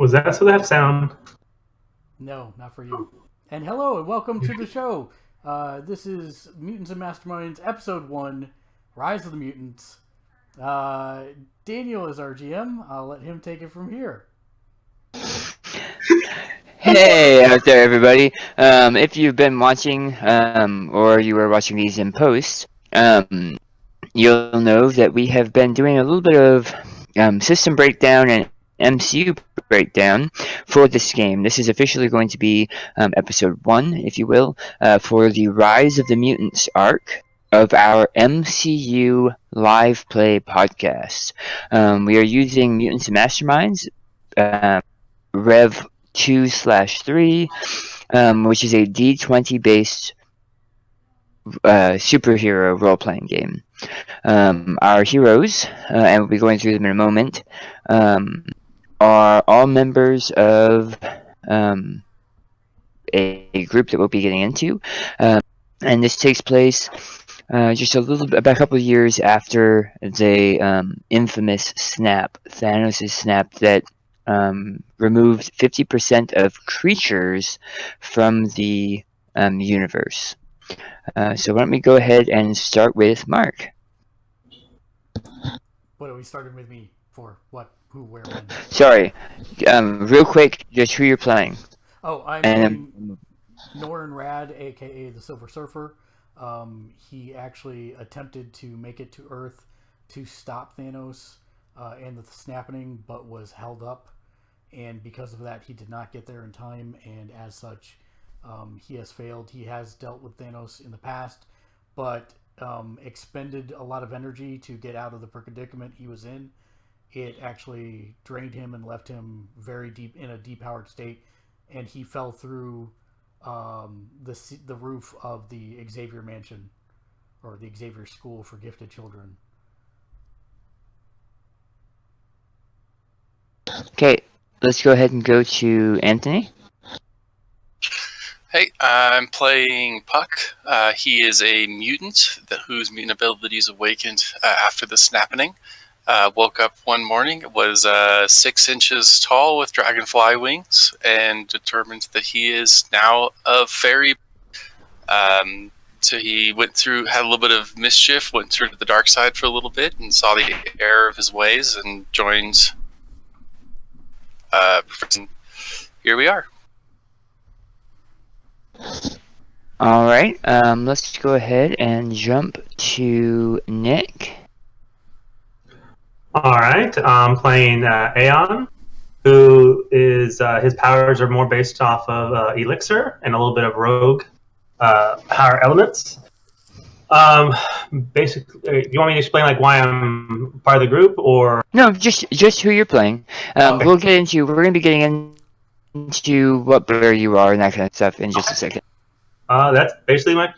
Was that so that sound? No, not for you. And hello and welcome to the show. This is Mutants and Masterminds, Episode 1, Rise of the Mutants. Uh, Daniel is our GM. I'll let him take it from here. Hey out there, everybody. If you've been watching, or you were watching these in post, you'll know that we have been doing a little bit of system breakdown and MCU breakdown for this game. This is officially going to be episode 1, if you will, for the Rise of the Mutants arc of our MCU live play podcast. We are using Mutants and Masterminds, Rev 2/3, which is a D20 based superhero role playing game. Our heroes, and we'll be going through them in a moment, are all members of a group that we'll be getting into. And this takes place just about a couple of years after the infamous snap, Thanos' snap that removed 50% of creatures from the universe. So why don't we go ahead and start with Mark? What are we starting with me for? What? Who? Where? When? Sorry, real quick, just who you're playing. Oh, I'm And playing Norrin Rad, aka the Silver Surfer. He actually attempted to make it to Earth to stop Thanos and the snapping, but was held up. And because of that, he did not get there in time, and as such, he has failed. He has dealt with Thanos in the past, but expended a lot of energy to get out of the predicament he was in. It actually drained him and left him very deep in a depowered state, and he fell through the roof of the Xavier Mansion, or the Xavier School for Gifted Children. okay, let's go ahead and go to Anthony. Hey, I'm playing Puck. He is a mutant whose mutant abilities awakened after the snapping. Woke up one morning, was 6 inches tall with dragonfly wings, and determined that he is now a fairy. So he had a little bit of mischief, went through to the dark side for a little bit, and saw the error of his ways, and joined. Here we are. All right, let's go ahead and jump to Nick. All right, I'm playing Aeon, who is his powers are more based off of Elixir and a little bit of rogue power elements. Basically, do you want me to explain like why I'm part of the group, or No, just who you're playing. Okay. We're going to be getting into where you are and that kind of stuff in just a second. That's basically my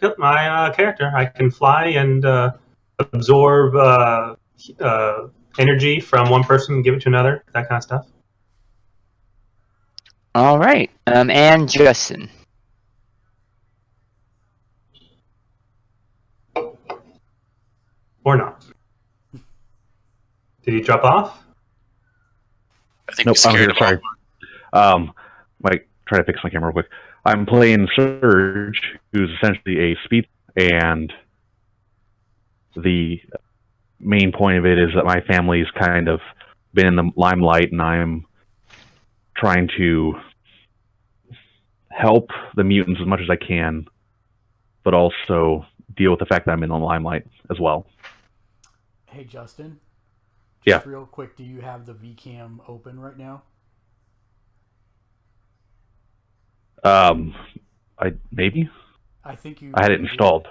character. I can fly and absorb energy from one person and give it to another, that kind of stuff. All right, and Justin. Or not. Did he drop off? I think Nope, we I'm scared here. him Sorry. Try to fix my camera real quick. I'm playing Surge, who's essentially a speed, and the main point of it is that my family's kind of been in the limelight, and I'm trying to help the mutants as much as I can, but also deal with the fact that I'm in the limelight as well. Hey, Justin. Yeah. Real quick, do you have the VCam open right now? Maybe I think you. I had it installed.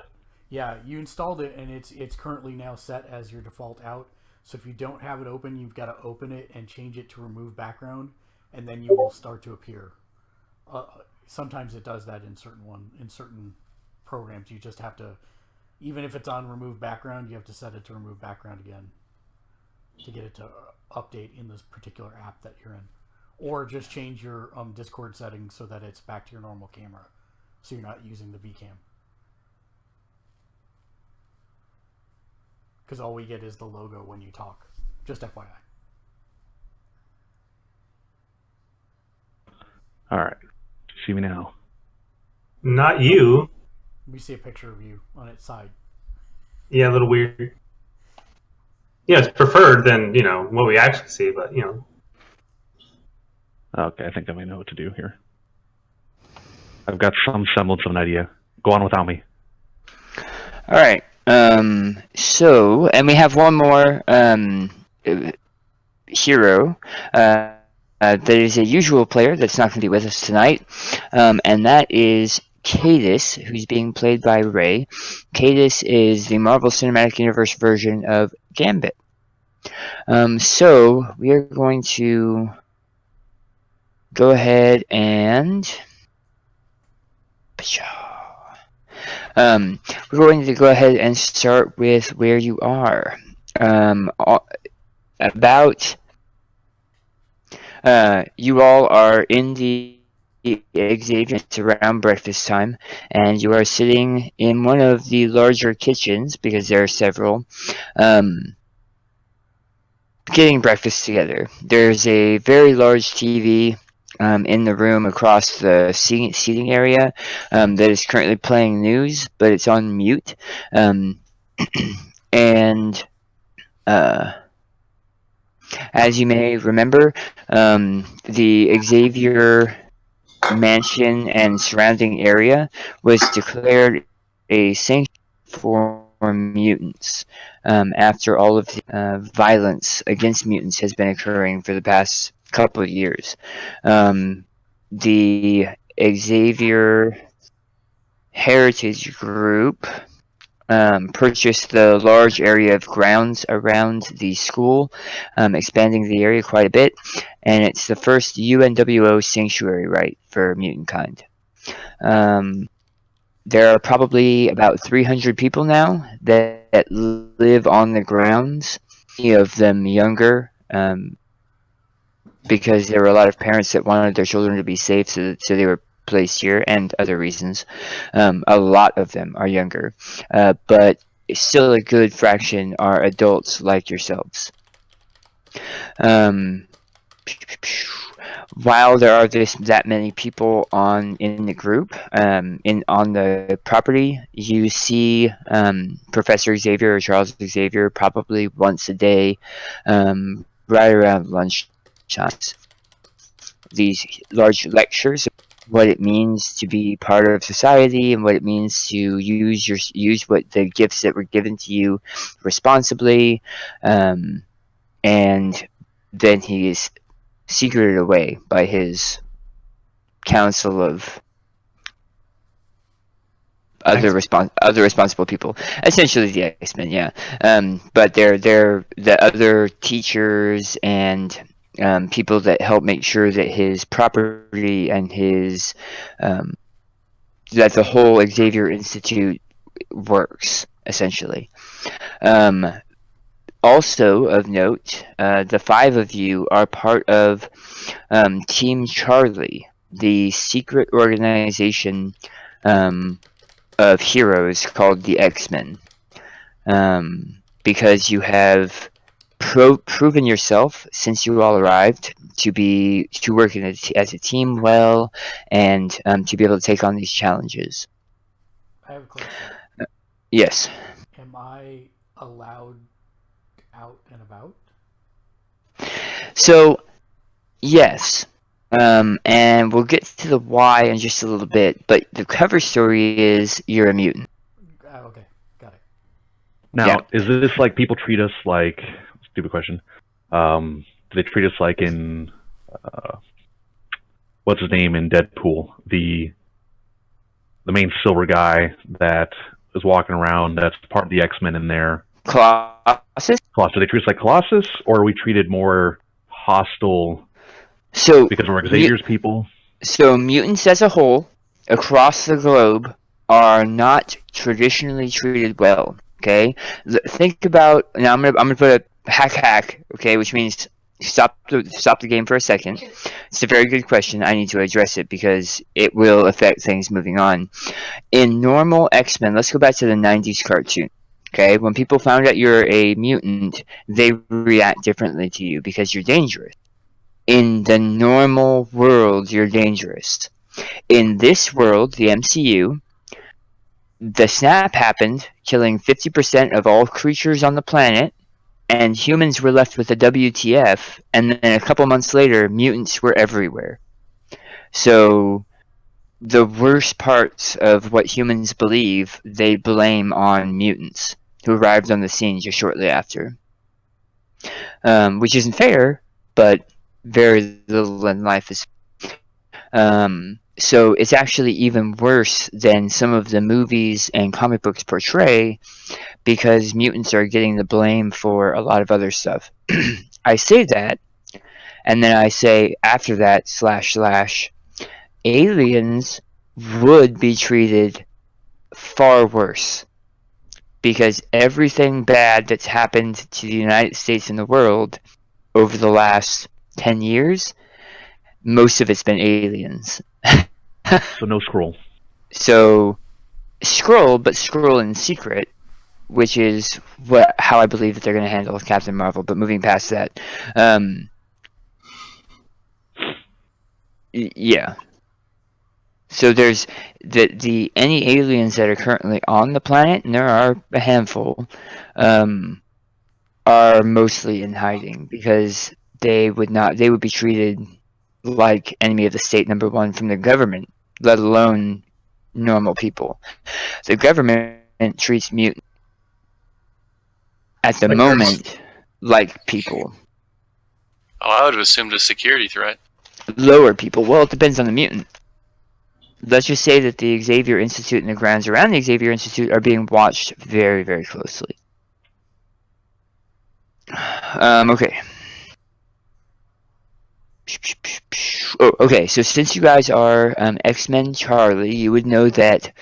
Yeah, you installed it, and it's currently now set as your default out. So if you don't have it open, you've got to open it and change it to remove background, and then you will start to appear. Sometimes it does that in certain programs. You just have to, even if it's on remove background, you have to set it to remove background again to get it to update in this particular app that you're in. Or just change your Discord settings so that it's back to your normal camera, so you're not using the VCam. Because all we get is the logo when you talk. Just FYI. All right. See me now. Not you. We see a picture of you on its side. Yeah, a little weird. Yeah, it's preferred than what we actually see, but Okay, I think I may know what to do here. I've got some semblance of an idea. Go on without me. All right. So, and we have one more hero. That is a usual player that's not going to be with us tonight, and that is Cadus, who's being played by Ray. Cadus is the Marvel Cinematic Universe version of Gambit. So we are going to go ahead and we're going to go ahead and start with where you are. You all are in the Xavier. It's around breakfast time, and you are sitting in one of the larger kitchens, because there are several, getting breakfast together. There's a very large TV in the room across the seating area that is currently playing news, but it's on mute. And as you may remember, the Xavier mansion and surrounding area was declared a sanctuary for mutants after all of the violence against mutants has been occurring for the past couple of years. The Xavier Heritage Group purchased the large area of grounds around the school, expanding the area quite a bit, and it's the first UNWO sanctuary right for mutant kind. There are probably about 300 people now that live on the grounds, many of them younger, because there were a lot of parents that wanted their children to be safe, so they were placed here, and other reasons. A lot of them are younger, but still a good fraction are adults like yourselves. While there are that many people in the group, on the property, you see Professor Xavier or Charles Xavier probably once a day, right around lunch times. These large lectures, what it means to be part of society and what it means to use what the gifts that were given to you responsibly, and then he is secreted away by his council of other responsible people, essentially the X-Men, yeah. But they're the other teachers and people that help make sure that his property and his that the whole Xavier Institute works, essentially. Also of note, the 5 of you are part of Team Charlie, the secret organization of heroes called the X-Men, because you have proven yourself since you all arrived to work as a team well, and to be able to take on these challenges. I have a question. Yes. Am I allowed out and about? So, yes. And we'll get to the why in just a little bit, but the cover story is you're a mutant. Okay, got it. Now, Yeah. Is this like people treat us like... Stupid question. Do they treat us like in... what's his name in Deadpool? The main silver guy that is walking around, that's part of the X-Men in there. Colossus? Colossus. Do they treat us like Colossus, or are we treated more hostile because we're Xavier's people? So mutants as a whole, across the globe, are not traditionally treated well. Okay, think about now. I'm gonna put a hack. Okay, which means stop the game for a second. It's a very good question. I need to address it because it will affect things moving on. In normal X-Men, let's go back to the 90s cartoon. Okay, when people found out you're a mutant, they react differently to you because you're dangerous. In the normal world, you're dangerous. In this world, the MCU, the snap happened, killing 50% of all creatures on the planet, and humans were left with the WTF, and then a couple months later, mutants were everywhere. So, the worst parts of what humans believe, they blame on mutants, who arrived on the scene just shortly after. Which isn't fair, but very little in life is. So it's actually even worse than some of the movies and comic books portray, because mutants are getting the blame for a lot of other stuff. I say that, and then I say after that, / aliens would be treated far worse. Because everything bad that's happened to the United States and the world over the last 10 years, most of it's been aliens. So no Skrull. So, Skrull, but Skrull in secret, which is how I believe that they're going to handle Captain Marvel. But moving past that, yeah. So there's any aliens that are currently on the planet, and there are a handful, are mostly in hiding because they would be treated like enemy of the state #1 from the government, let alone normal people. The government treats mutants at the moment like people. Oh, I would have assumed a security threat. Lower people. Well, it depends on the mutant. Let's just say that the Xavier Institute and the grounds around the Xavier Institute are being watched very, very closely. Okay. Oh, okay, so since you guys are X-Men Charlie, you would know that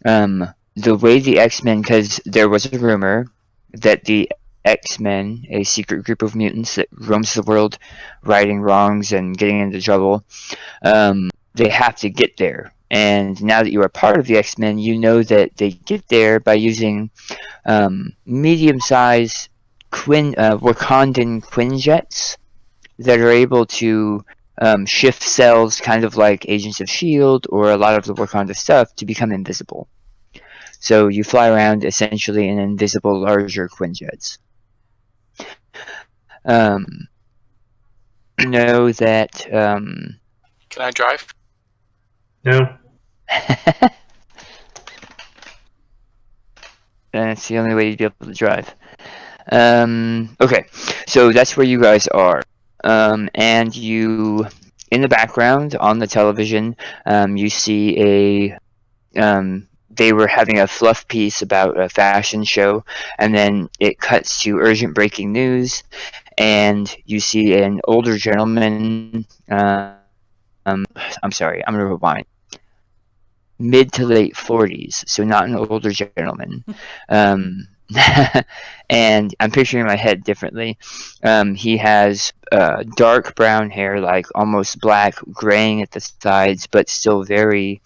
the way the X-Men, because there was a rumor that the X-Men, a secret group of mutants that roams the world righting wrongs and getting into trouble, they have to get there. And now that you are part of the X-Men, you know that they get there by using medium-sized Wakandan Quinjets that are able to shift cells, kind of like Agents of S.H.I.E.L.D. or a lot of the Wakanda stuff, to become invisible. So you fly around essentially in invisible, larger Quinjets. Know that... Can I drive? No. That's the only way you'd be able to drive. Okay, so that's where you guys are. And you, in the background on the television, you see they were having a fluff piece about a fashion show, and then it cuts to urgent breaking news, and you see an older gentleman. I'm sorry, I'm gonna rewind. Mid to late 40s, so not an older gentleman. And I'm picturing my head differently. He has dark brown hair, like almost black, graying at the sides, but still very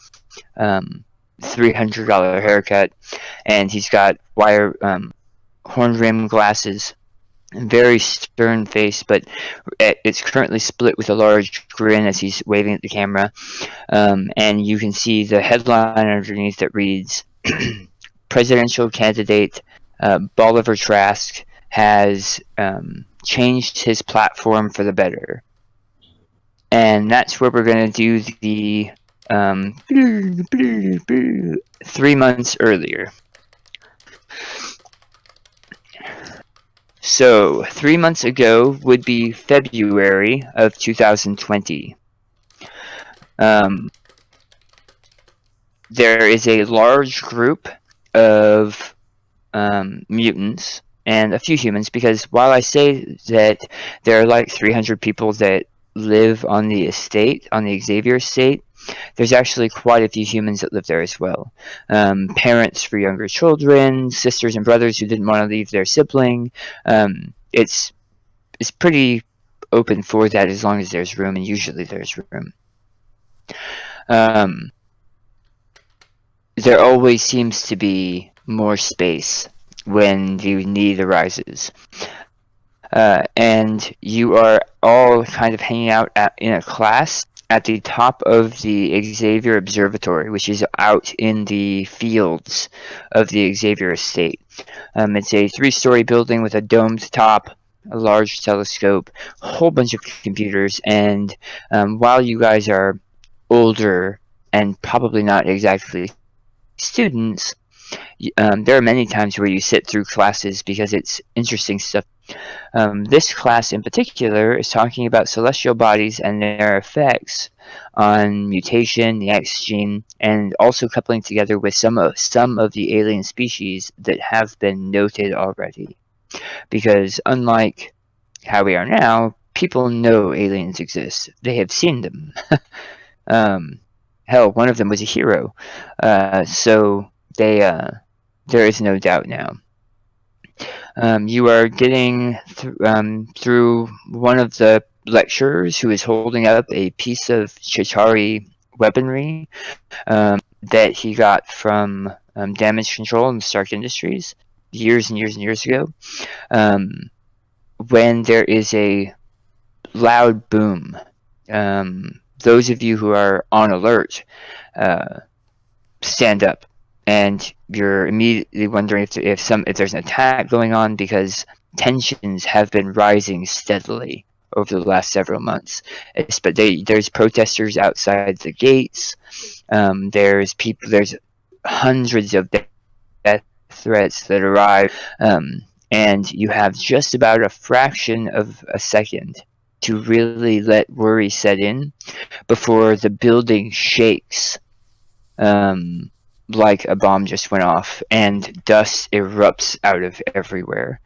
$300 haircut. And he's got wire horn rim glasses. Very stern face, but it's currently split with a large grin as he's waving at the camera. And you can see the headline underneath that reads, Presidential candidate Bolivar Trask has changed his platform for the better. And that's where we're going to do the 3 months earlier. So, 3 months ago would be February of 2020. There is a large group of mutants and a few humans, because while I say that there are like 300 people that live on the estate, on the Xavier estate, there's actually quite a few humans that live there as well. Parents for younger children, sisters and brothers who didn't want to leave their sibling. It's pretty open for that as long as there's room, and usually there's room. There always seems to be more space when the need arises. and you are all kind of hanging out in a class at the top of the Xavier Observatory, which is out in the fields of the Xavier estate. It's a 3-story building with a domed top, a large telescope, a whole bunch of computers, and while you guys are older and probably not exactly students, there are many times where you sit through classes because it's interesting stuff. This class in particular is talking about celestial bodies and their effects on mutation, the X gene, and also coupling together with some of the alien species that have been noted already. Because unlike how we are now, people know aliens exist. They have seen them. Hell, one of them was a hero. So there is no doubt now. You are getting through one of the lecturers who is holding up a piece of Chitauri weaponry that he got from damage control in Stark Industries years and years and years ago. When there is a loud boom, those of you who are on alert stand up. And you're immediately wondering if there's an attack going on, because tensions have been rising steadily over the last several months. But there's protesters outside the gates. There's hundreds of death threats that arrive, and you have just about a fraction of a second to really let worry set in before the building shakes. Like a bomb just went off, and dust erupts out of everywhere.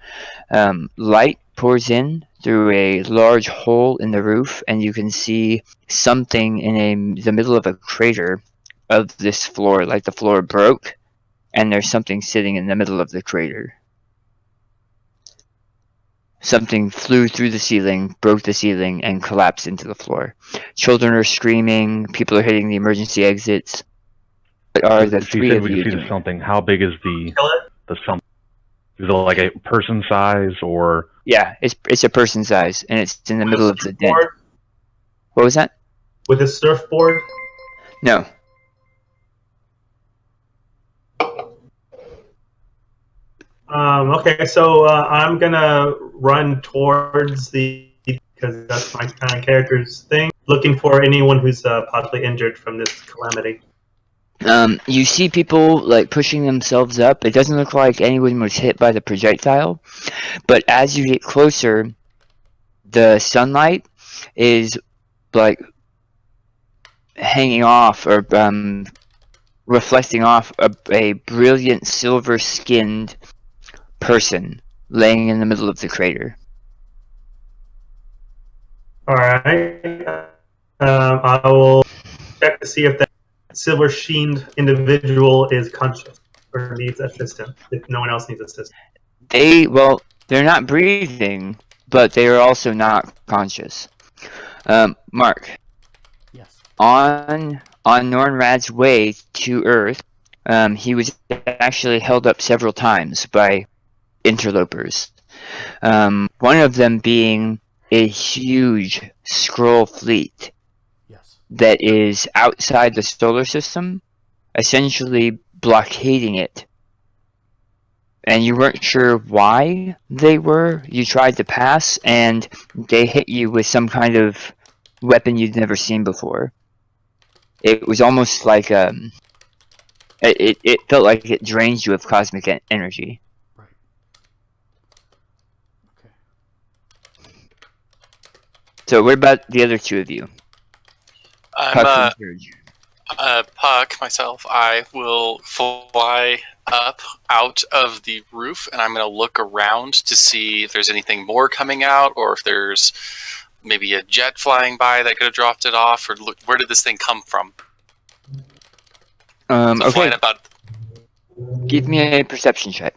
Light pours in through a large hole in the roof, and you can see something in the middle of a crater of this floor, like the floor broke, and there's something sitting in the middle of the crater. Something flew through the ceiling, broke the ceiling, and collapsed into the floor. Children are screaming, people are hitting the emergency exits. What are the three of you doing? Something. How big is the something? Is it like a person size, or? Yeah, it's a person size, and it's in the middle of the den. What was that? With a surfboard? No. Okay, so I'm gonna run towards because that's my kind of character's thing, looking for anyone who's possibly injured from this calamity. You see people like pushing themselves up. It doesn't look like anyone was hit by the projectile, but as you get closer, the sunlight is like hanging off or reflecting off a brilliant silver-skinned person laying in the middle of the crater. Alright. I will check to see if that silver-sheened individual is conscious or needs assistance, if no one else needs assistance. They're not breathing, but they are also not conscious. Mark. Yes. On Nornrad's way to Earth, he was actually held up several times by interlopers. One of them being a huge Skrull fleet that is outside the solar system, essentially blockading it. And you weren't sure why they were. You tried to pass, and they hit you with some kind of weapon you'd never seen before. It was almost like it felt like it drained you of cosmic energy. Right. Okay. So what about the other two of you? I'm Puck, myself. I will fly up out of the roof, and I'm going to look around to see if there's anything more coming out, or if there's maybe a jet flying by that could have dropped it off, or look, where did this thing come from? Okay. Give me a perception check.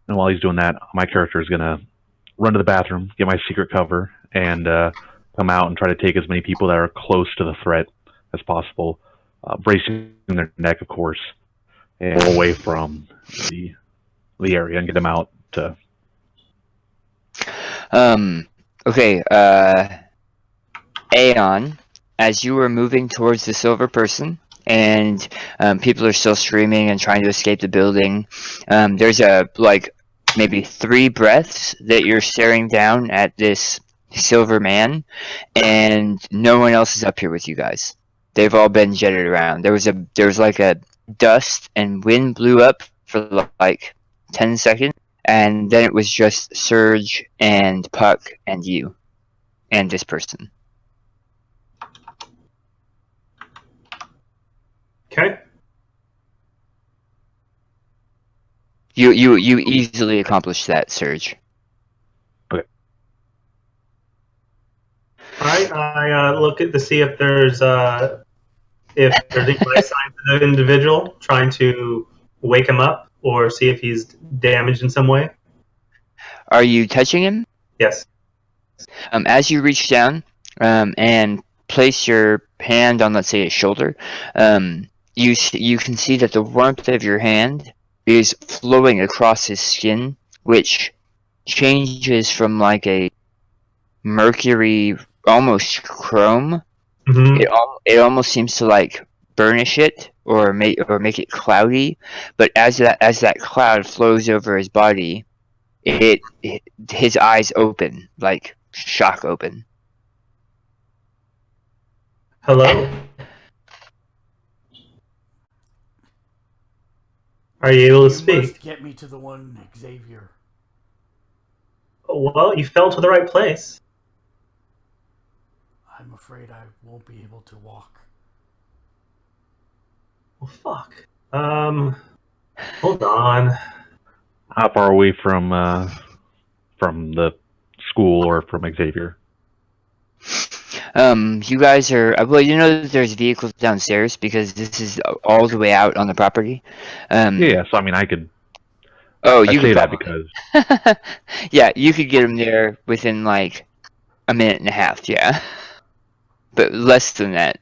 And while he's doing that, my character is going to run to the bathroom, get my secret cover, and come out and try to take as many people that are close to the threat as possible, bracing their neck, of course, and away from the area and get him out to. Okay, Aeon, as you were moving towards the silver person, and people are still screaming and trying to escape the building, there's maybe 3 breaths that you're staring down at this silver man, and no one else is up here with you guys. They've all been jetted around. There was like a dust and wind blew up for like 10 seconds, and then it was just Surge and Puck and you and this person. Okay. You easily accomplished that, Surge. All right. I look to see if there's any signs of the individual, trying to wake him up or see if he's damaged in some way. Are you touching him? Yes. As you reach down and place your hand on, let's say, his shoulder, you can see that the warmth of your hand is flowing across his skin, which changes from like a mercury, almost chrome. Mm-hmm. It almost seems to like burnish it or make it cloudy. But as that cloud flows over his body, his eyes open, like shock open. Hello. Are you able to speak? You must get me to the one, Xavier. Well, you fell to the right place. I'm afraid I won't be able to walk. Well, fuck. Hold on. How far away from the school or from Xavier? You guys are well. You know that there's vehicles downstairs because this is all the way out on the property. Yeah, so I mean, I could. Oh, I you say could that probably. because. Yeah, you could get him there within like a minute and a half. Yeah, but less than that.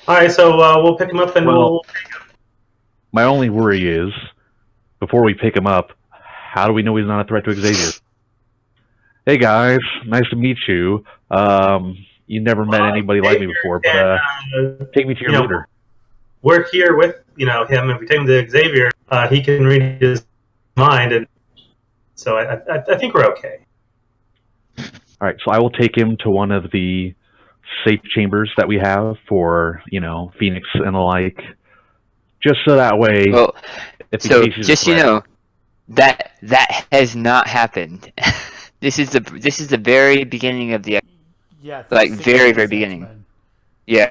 All right, so we'll pick him up and we'll. My only worry is, before we pick him up, how do we know he's not a threat to Xavier? Hey guys, nice to meet you. You never met anybody like me before, but take me to your leader. We're here with him. If we take him to Xavier, he can read his mind, and so I think we're okay. All right, so I will take him to one of the safe chambers that we have for Phoenix and the like, just so that way. Well, so he's just that has not happened. This is the very beginning of the like very beginning. Yeah.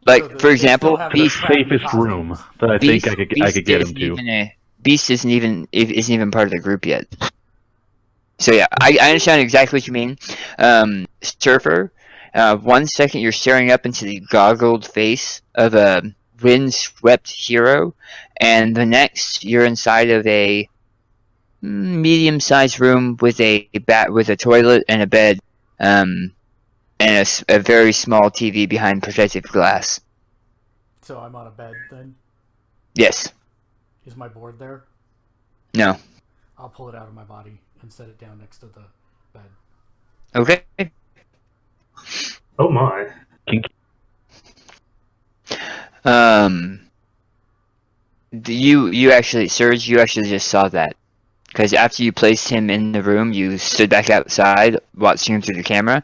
Like So for example, the Beast safest room that I think I could get him to. Beast isn't even part of the group yet. So yeah, I understand exactly what you mean. Surfer, 1 second you're staring up into the goggled face of a windswept hero, and the next you're inside of a medium-sized room with a toilet and a bed, and a very small TV behind protective glass. So I'm on a bed then? Yes. Is my board there? No. I'll pull it out of my body and set it down next to the bed. Okay. Oh my. You actually, Surge, you actually just saw that. Because after you placed him in the room, you stood back outside, watching him through the camera,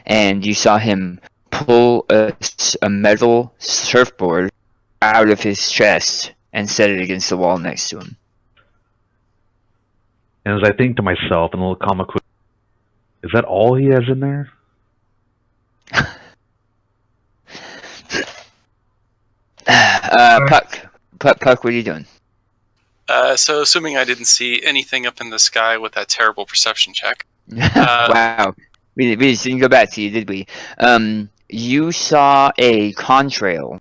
and you saw him pull a metal surfboard out of his chest and set it against the wall next to him. And as I think to myself, in a little comic, is that all he has in there? Puck, what are you doing? So assuming I didn't see anything up in the sky with that terrible perception check. Wow. We didn't go back to you, did we? You saw a contrail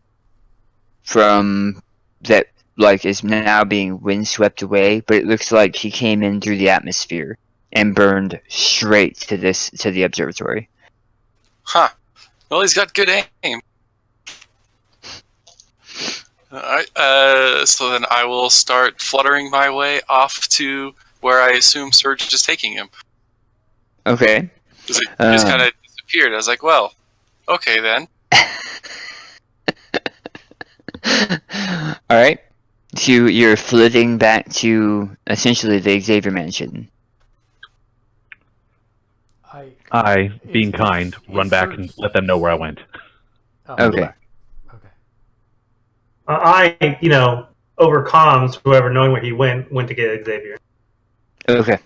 from that, like, is now being windswept away, but it looks like he came in through the atmosphere and burned straight to the observatory. Huh. Well, he's got good aim. Alright, so then I will start fluttering my way off to where I assume Surge is taking him. Okay. Because it just kind of disappeared. I was like, well, okay then. Alright. So you're flitting back to essentially the Xavier Mansion. I, being kind, run back and let them know where I went. Okay. Okay. I, over comms, whoever knowing where he went to get Xavier. Okay.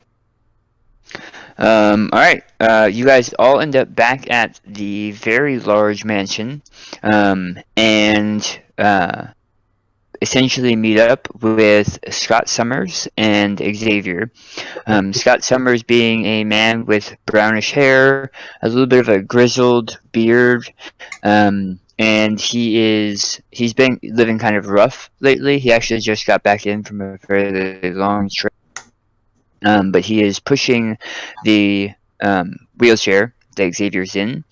Alright. You guys all end up back at the very large mansion. And essentially meet up with Scott Summers and Xavier. Scott Summers being a man with brownish hair, a little bit of a grizzled beard, and he's been living kind of rough lately. He actually just got back in from a fairly long trip, but he is pushing the wheelchair that Xavier's in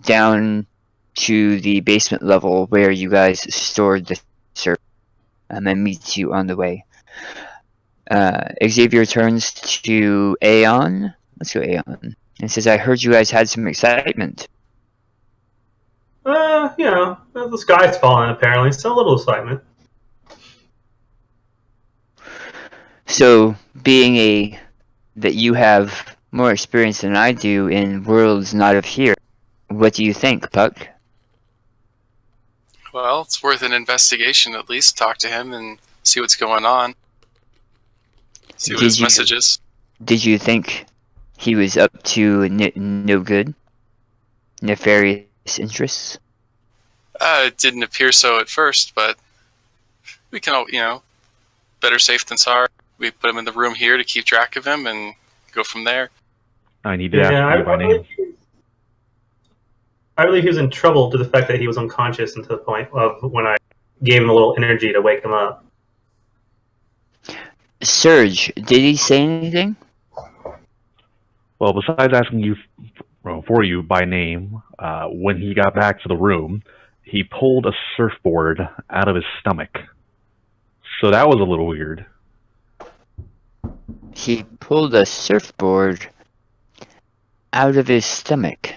down to the basement level where you guys stored the server, and meets you on the way. Xavier turns to Aeon. Let's go Aeon. And says, I heard you guys had some excitement. The sky's falling apparently, so a little excitement. So, being that you have more experience than I do in worlds not of here, what do you think, Puck? Well, it's worth an investigation at least. Talk to him and see what's going on. See what his message is. Did you think he was up to no good? Nefarious interests? It didn't appear so at first, but we can, better safe than sorry. We put him in the room here to keep track of him and go from there. I need to ask you by name. I believe he was in trouble to the fact that he was unconscious until the point of when I gave him a little energy to wake him up. Surge, did he say anything? Well, besides asking you for you by name, when he got back to the room, he pulled a surfboard out of his stomach. So that was a little weird. He pulled a surfboard out of his stomach.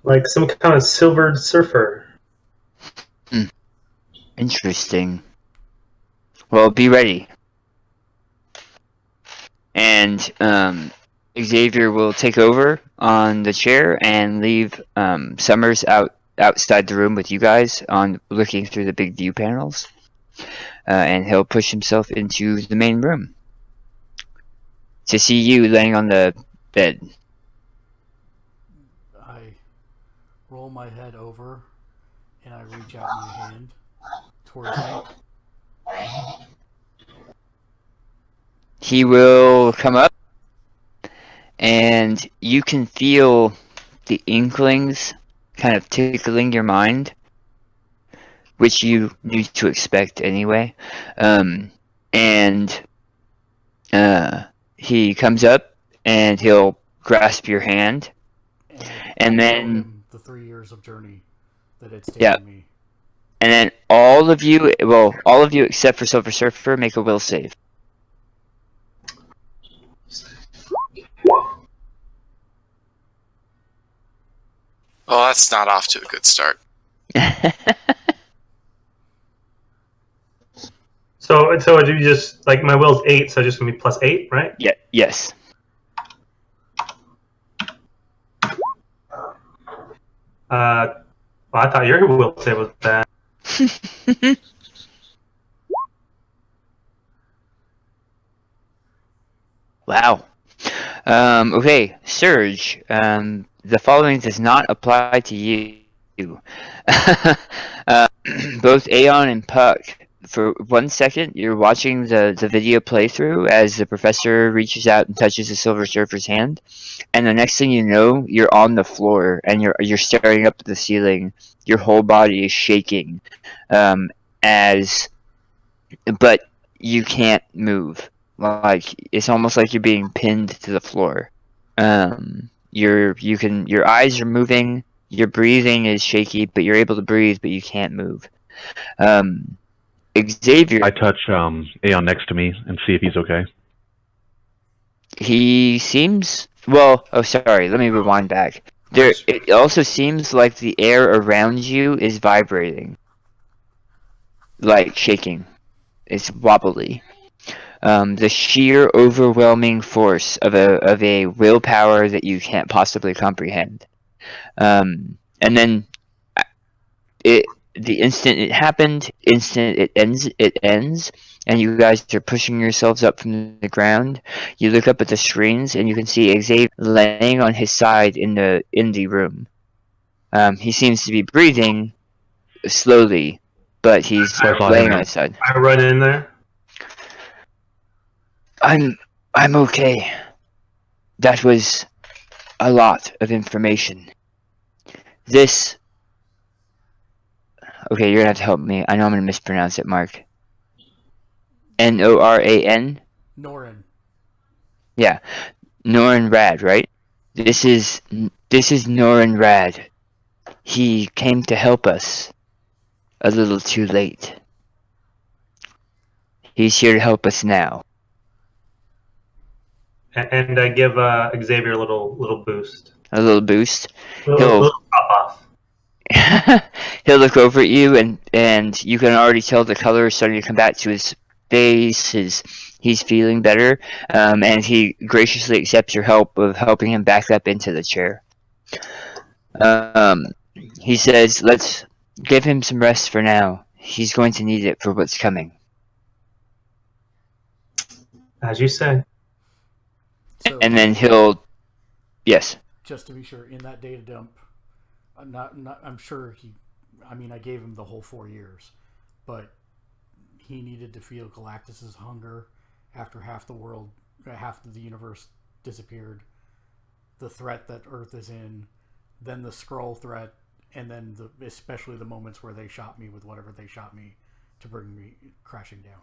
Like some kind of silvered surfer. Interesting. Well, be ready. And Xavier will take over on the chair and leave Summers outside the room with you guys on looking through the big view panels. And he'll push himself into the main room to see you laying on the bed. I roll my head over and I reach out my hand towards him. He will come up, and you can feel the inklings kind of tickling your mind, which you knew to expect anyway. He comes up, and he'll grasp your hand, and then the 3 years of journey that it's taken me. And then all of you except for Silver Surfer, make a will save. Well, that's not off to a good start. So would you just, like, my will's 8, so just gonna be plus 8, right? Yeah. Yes. Well, I thought your will save was bad. Wow. Okay, Surge. The following does not apply to you. Both Aeon and Puck. For 1 second, you're watching the video playthrough as the professor reaches out and touches the Silver Surfer's hand, and the next thing you know, you're on the floor and you're staring up at the ceiling. Your whole body is shaking, but you can't move. Like it's almost like you're being pinned to the floor. Your eyes are moving. Your breathing is shaky, but you're able to breathe, but you can't move. Xavier, I touch Aeon next to me and see if he's okay. he seems well. Oh, sorry. Let me rewind back. It also seems like the air around you is vibrating, like shaking. It's wobbly. The sheer, overwhelming force of a willpower that you can't possibly comprehend. And then the instant it happened, instant it ends, and you guys are pushing yourselves up from the ground. You look up at the screens, and you can see Xavier laying on his side in the room. He seems to be breathing slowly, but he's laying on his side. I run in there. I'm okay. That was a lot of information. This... Okay, you're gonna have to help me. I know I'm gonna mispronounce it, Mark. Noran? Norin. Yeah. Norin Rad, right? This is Norin Rad. He came to help us. A little too late. He's here to help us now. And I give Xavier a little boost. A little boost. A little pop off. He'll look over at you, and you can already tell the color is starting to come back to his face. He's feeling better, and he graciously accepts your help of helping him back up into the chair. He says, "Let's give him some rest for now. He's going to need it for what's coming." As you say. So, And then he'll... Yes. just to be sure, in that data dump, I'm sure I gave him the whole 4 years, but he needed to feel Galactus's hunger after half of the universe disappeared, the threat that Earth is in, then the Skrull threat, and then especially the moments where they shot me with whatever they shot me to bring me crashing down.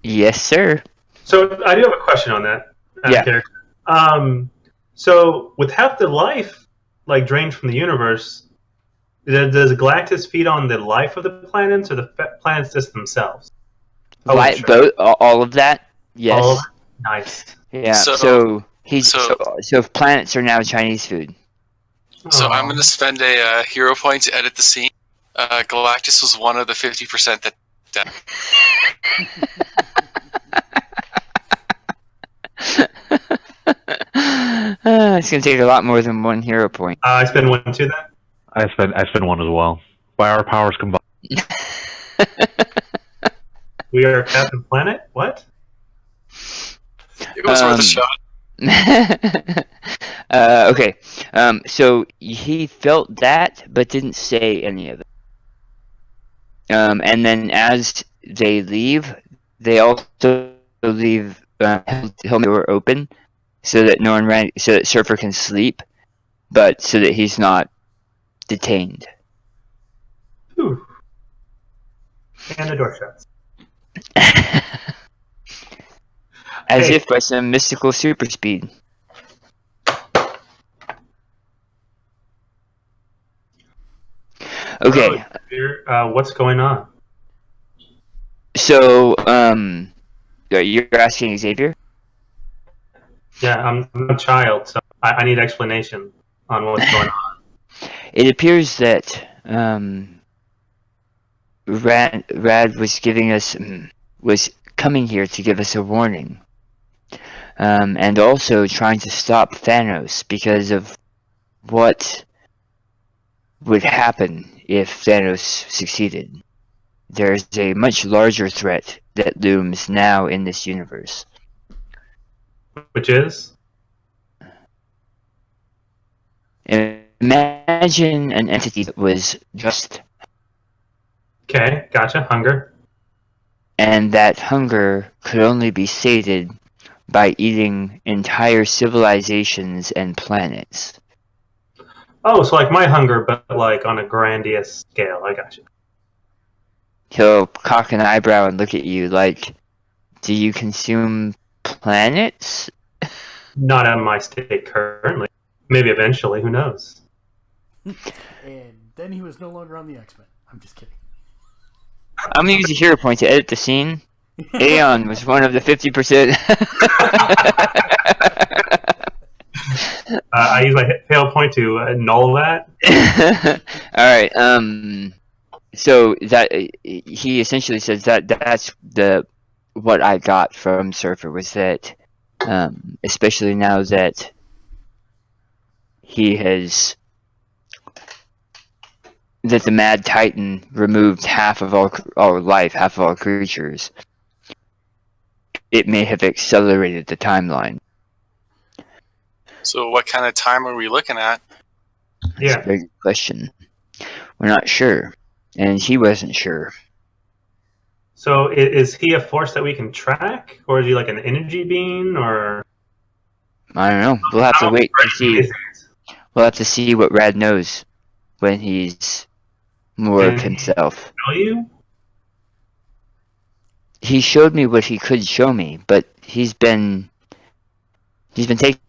Yes, sir. So I do have a question on that. Yeah. Character. So with half the life drained from the universe, does Galactus feed on the life of the planets or the planets just themselves? Both, all of that. Yes. All of it? Nice. Yeah. So Planets are now Chinese food. So I'm going to spend a hero point to edit the scene. Galactus was one of the 50% that died. It's gonna take a lot more than one hero point. I spend one too then. I spend one as well. By our powers combined. We are Captain Planet. What? It was worth a shot. Okay. So he felt that, but didn't say any of it. And then as they leave, they also leave helmet door open, so that Surfer can sleep, but so that he's not detained. Whew. And the door shuts. As Hey. if by some mystical super speed. Okay, What's going on? so you're asking Xavier? Yeah, I'm a child, so I need explanation on what's going on. It appears that Rad was coming here to give us a warning, and also trying to stop Thanos because of what would happen if Thanos succeeded. There's a much larger threat that looms now in this universe. Which is? Imagine an entity that was just, Okay, gotcha. Hunger. and that hunger could only be sated by eating entire civilizations and planets. Oh, so like my hunger, but like on a grandiose scale. I gotcha. He'll cock an eyebrow and look at you like, do you consume planets? Not at my state currently. Maybe eventually. Who knows? And then he was no longer on the X-Men. I'm just kidding. I'm gonna use a hero point to edit the scene. Aeon was one of the 50%. I use my fail point to annul that. All right. So that he essentially says that's what I got from Surfer was that, especially now that that the Mad Titan removed half of all life, half of all creatures, it may have accelerated the timeline. So what kind of time are we looking at? That's a very good question. We're not sure, and he wasn't sure. So is he a force that we can track, or is he like an energy being, or? I don't know. We'll have to wait to see. We'll have to see what Rad knows when he's more of himself. Tell you? He showed me what he could show me, but he's been taken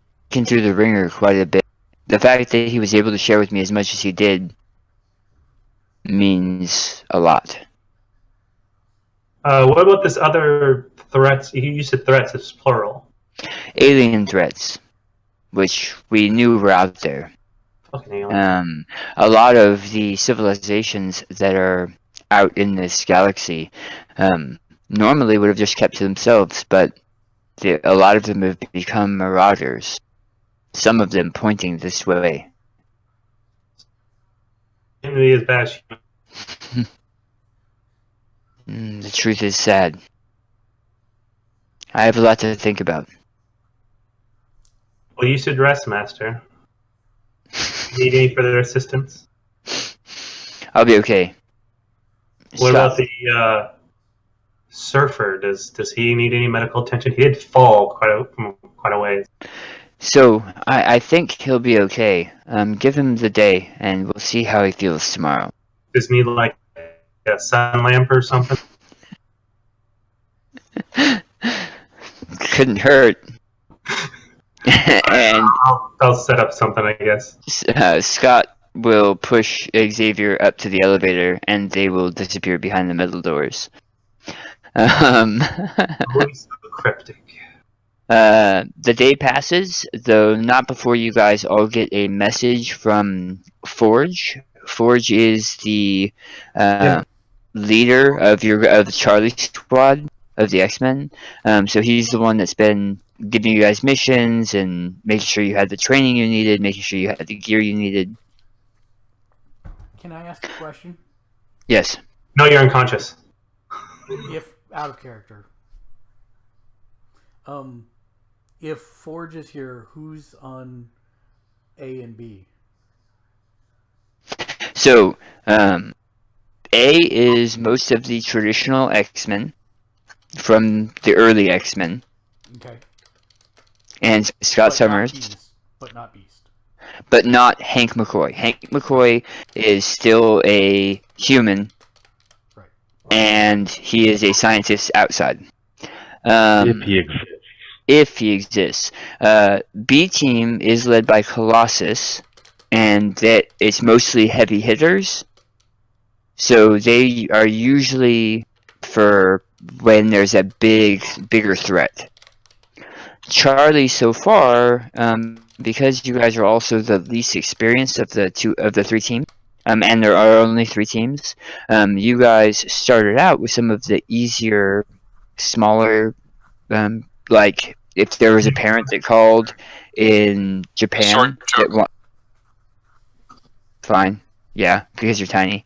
through the ringer quite a bit. The fact that he was able to share with me as much as he did means a lot. What about this other threats? You said threats, it's plural. Alien threats, which we knew were out there. Fucking alien. A lot of the civilizations that are out in this galaxy normally would have just kept to themselves, but a lot of them have become marauders. Some of them pointing this way. Enemy is bad. The truth is sad. I have a lot to think about. Well, you should rest, Master. Need any further assistance? I'll be okay. What about the surfer? Does he need any medical attention? He did fall quite a ways. So, I think he'll be okay. Give him the day, and we'll see how he feels tomorrow. Does he need like a sun lamp or something? Couldn't hurt. And I'll set up something, I guess. Scott will push Xavier up to the elevator, and they will disappear behind the metal doors. Always so cryptic. The day passes, though not before you guys all get a message from Forge. Forge is the leader of the Charlie squad of the X-Men. So he's the one that's been giving you guys missions and making sure you had the training you needed, making sure you had the gear you needed. Can I ask a question? Yes. No, you're unconscious. If out of character. If Forge is here, who's on A and B? So, A is most of the traditional X-Men from the early X-Men. Okay. And Scott Summers. But not Beast. But not Hank McCoy. Hank McCoy is still a human. Right. And he is a scientist outside. If he exists. B team is led by Colossus, and that it's mostly heavy hitters. So they are usually for when there's a bigger threat. Charlie, so far, because you guys are also the least experienced of the three teams, and there are only 3 teams, you guys started out with some of the easier, smaller. Like, if there was a parent that called in Japan, fine, yeah, because you're tiny.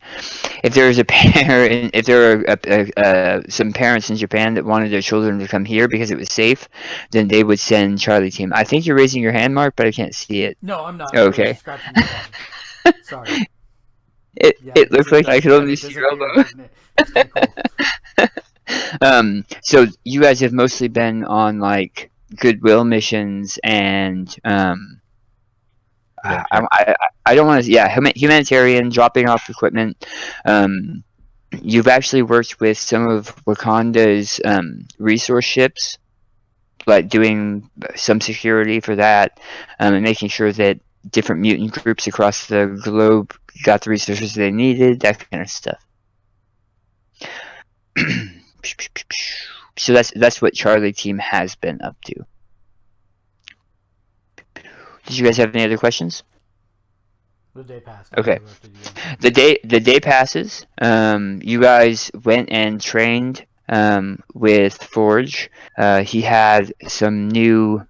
If there was a parent, if there were some parents in Japan that wanted their children to come here because it was safe, then they would send Charlie team. I think you're raising your hand, Mark, but I can't see it. No, I'm not. Okay. Sorry. It looks like I could only see your elbow. That's kind of cool. So you guys have mostly been on like goodwill missions and I don't want to humanitarian, dropping off equipment. You've actually worked with some of Wakanda's resource ships, like doing some security for that, and making sure that different mutant groups across the globe got the resources they needed, that kind of stuff. So that's what Charlie team has been up to. Did you guys have any other questions? The day passed. Okay. The day passes. You guys went and trained with Forge. He had some new,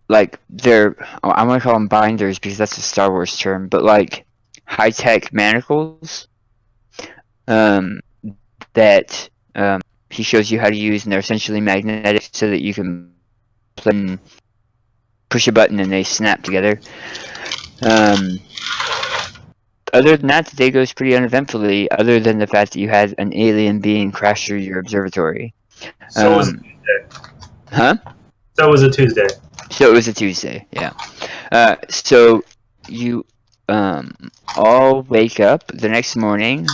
like, I want to call them binders because that's a Star Wars term, but like high-tech manacles that he shows you how to use, and they're essentially magnetic so that you can push a button and they snap together. Other than that, the day goes pretty uneventfully, other than the fact that you had an alien being crash through your observatory. So it was a Tuesday. Huh? So it was a Tuesday. So it was a Tuesday, yeah. So you all wake up the next morning.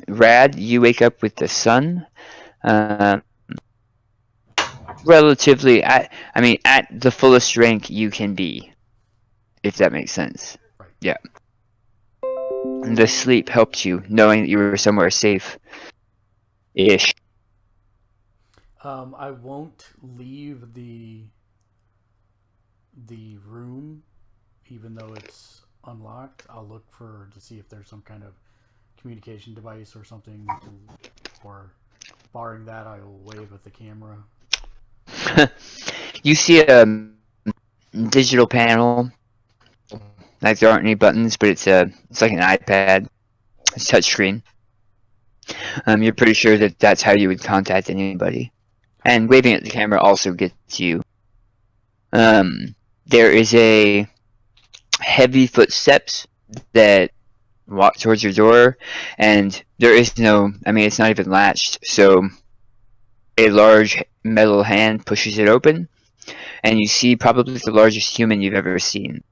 Rad, you wake up with the sun. Relatively, at the fullest rank you can be, if that makes sense. Right. Yeah. The sleep helped you, knowing that you were somewhere safe-ish. I won't leave the room, even though it's unlocked. I'll look to see if there's some kind of communication device or something, or barring that, I will wave at the camera. You see a digital panel. Like, there aren't any buttons, but it's like an iPad. It's touchscreen. You're pretty sure that that's how you would contact anybody. And waving at the camera also gets you. There is a heavy footsteps that walk towards your door, and there is no, it's not even latched, so a large metal hand pushes it open, and you see probably the largest human you've ever seen.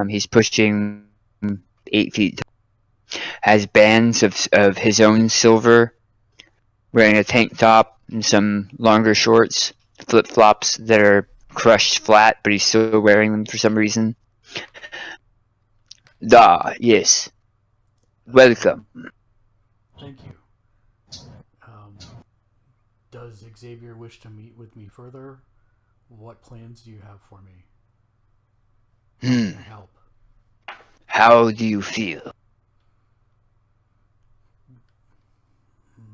He's pushing 8 feet tall, has bands of his own silver, wearing a tank top and some longer shorts, flip-flops that are crushed flat, but he's still wearing them for some reason. Yes. Welcome. Thank you. Does Xavier wish to meet with me further? What plans do you have for me? How can I help? How do you feel?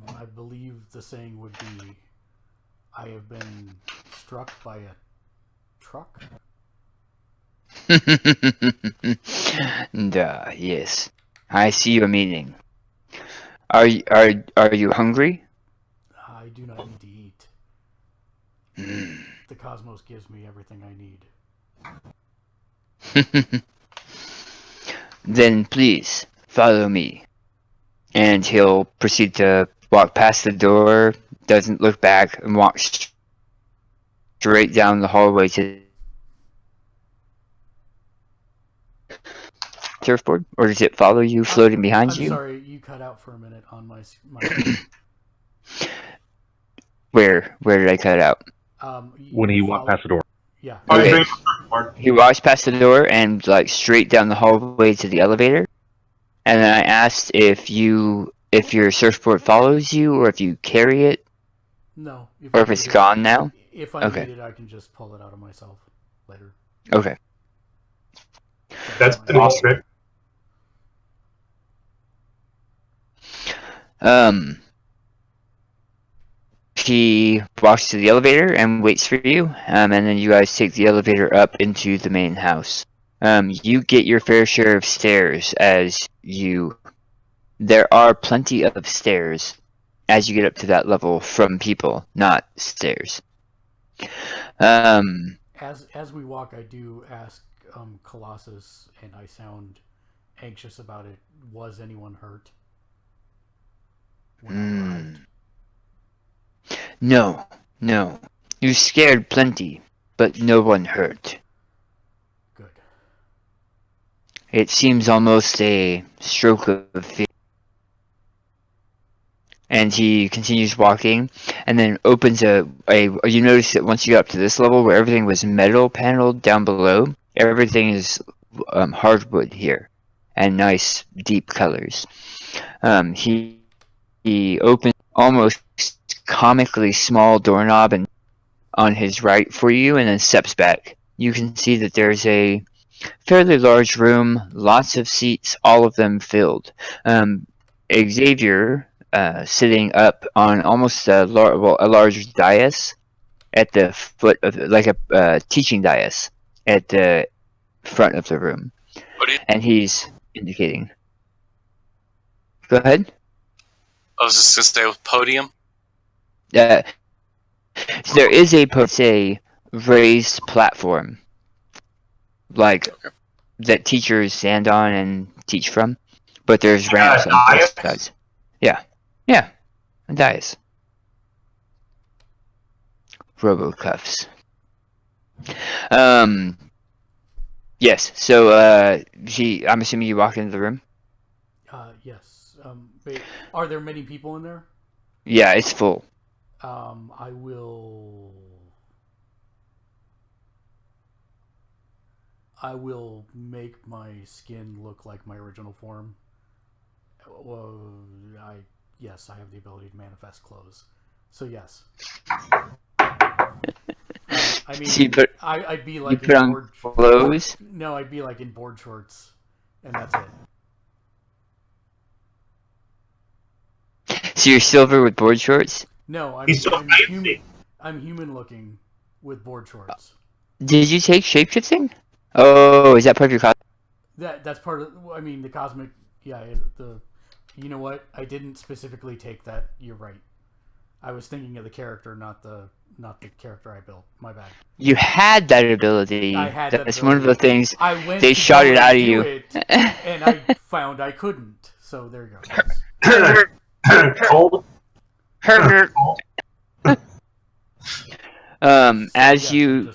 I believe the saying would be, I have been struck by a truck. Yes. I see your meaning. Are you hungry? I do not need to eat. The cosmos gives me everything I need. Then please follow me. And he'll proceed to walk past the door, doesn't look back, and walks straight down the hallway to surfboard. Or does it follow you, floating behind you? I'm sorry, you cut out for a minute on my screen. Where did I cut out? When he walked past the door. Yeah. Okay. He walks past the door and like straight down the hallway to the elevator. And then I asked if your surfboard follows you, or if you carry it, No. or if it's gone now. If I Okay. need it, I can just pull it out of myself later. Okay. That's awesome. He walks to the elevator and waits for you, and then you guys take the elevator up into the main house. You get your fair share of stairs there are plenty of stairs as you get up to that level from people, not stairs. As we walk, I do ask Colossus, and I sound anxious about it. Was anyone hurt when I arrived? No. You scared plenty, but no one hurt. Good. It seems almost a stroke of fear. And he continues walking, and then opens you notice that once you get up to this level where everything was metal paneled down below, everything is hardwood here, and nice deep colors. He he opens almost comically small doorknob and on his right for you, and then steps back. You can see that there's a fairly large room, lots of seats, all of them filled. Xavier sitting up on almost a large dais at the foot of, like a teaching dais at the front of the room, and he's indicating. Go ahead. I was just gonna stay with podium. There is a raised platform, like that teachers stand on and teach from, but there's ramps on both sides. Yeah, a dais. Robo-cuffs. Yes. So, I'm assuming you walk into the room. Yes. Wait, are there many people in there? Yeah, it's full. I will make my skin look like my original form. Well, yes, I have the ability to manifest clothes. So yes. I mean, So I'd be like you put on clothes? No, I'd be like in board shorts, and that's it. So you're silver with board shorts? No, I'm human looking with board shorts. Did you take shapeshifting? Oh, is that part of your costume? That's part of. I mean, the cosmic. Yeah, You know what? I didn't specifically take that. You're right. I was thinking of the character, not the character I built. My bad. You had that ability. I had That's that one of the things. I went they to shot it out of do you, and I found I couldn't. So there you go. Cold. Herbert. As you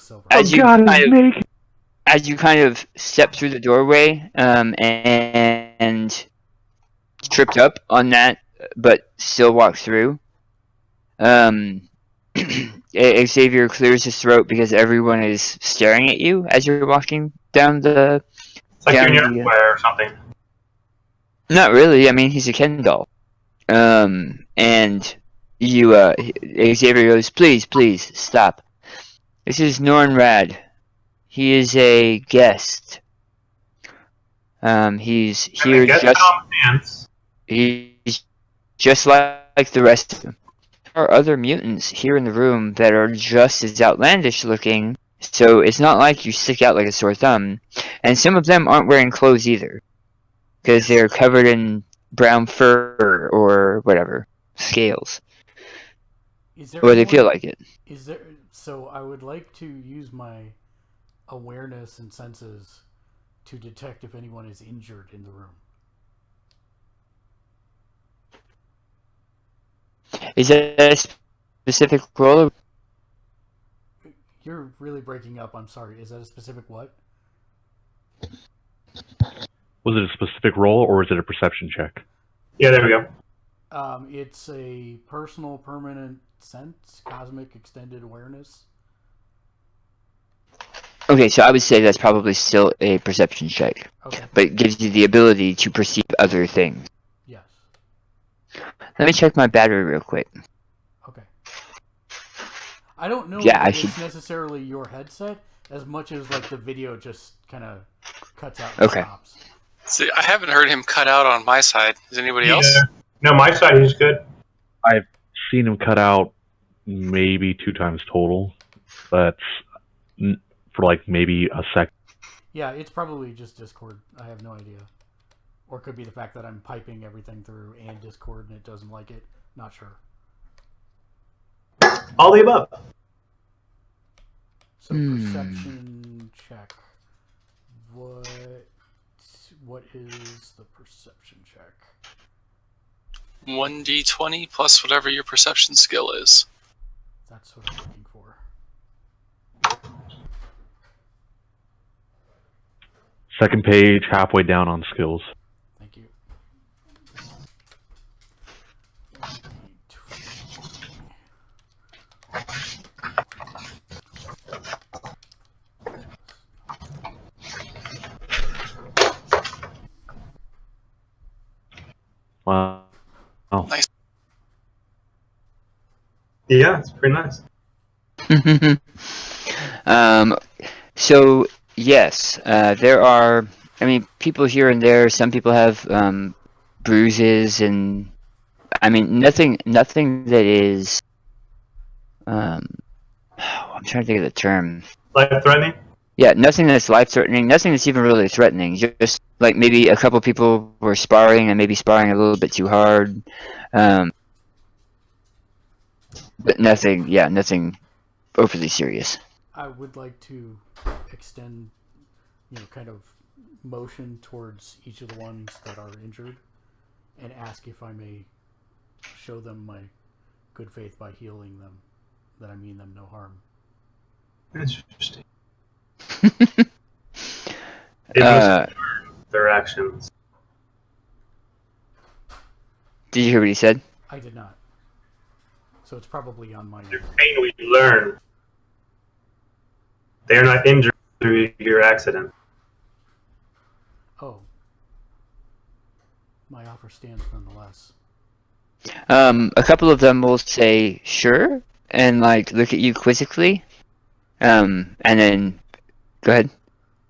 kind of step through the doorway, and tripped up on that, but still walk through. Xavier clears his throat because everyone is staring at you as you're walking down the. It's like you're in underwear or something. Not really. I mean, he's a Ken doll. And you, Xavier goes, please, stop. This is Nornrad. He is a guest. He's here he's just like the rest of them. There are other mutants here in the room that are just as outlandish looking, so it's not like you stick out like a sore thumb. And some of them aren't wearing clothes either, because they're covered in brown fur or whatever, scales. Or they feel like it. So I would like to use my awareness and senses to detect if anyone is injured in the room. Is that a specific role? You're really breaking up. I'm sorry. Is that a specific what? Was it a specific role or was it a perception check? Yeah, there we go. It's a personal permanent sense, cosmic extended awareness. Okay, so I would say that's probably still a perception check. Okay. But it gives you the ability to perceive other things. Yes. Let me check my battery real quick. Okay. I don't know if it's necessarily your headset as much as like the video just kind of cuts out and stops. See, I haven't heard him cut out on my side. Is anybody else? No, my side is good. I've seen him cut out maybe 2 times total. That's for like maybe a second. Yeah, it's probably just Discord. I have no idea. Or it could be the fact that I'm piping everything through and Discord and it doesn't like it. Not sure. All the above. So perception check. What is the perception check? 1d20 plus whatever your perception skill is. That's what I'm looking for. Second page, halfway down on skills. Thank you. Wow. Nice. Yeah, it's pretty nice. So yes, there are. I mean, people here and there. Some people have bruises, and I mean, nothing that is. I'm trying to think of the term. Life-threatening? Yeah, nothing that's life-threatening. Nothing that's even really threatening. Just like maybe a couple people were sparring and maybe sparring a little bit too hard. But nothing. Yeah, nothing overly serious. I would like to extend, kind of motion towards each of the ones that are injured and ask if I may show them my good faith by healing them, that I mean them no harm. Interesting. They must their actions. Did you hear what he said? I did not. So it's probably on my Their pain we learn. They are not injured through your accident. Oh. My offer stands nonetheless. A couple of them will say sure and like look at you quizzically. And then go ahead.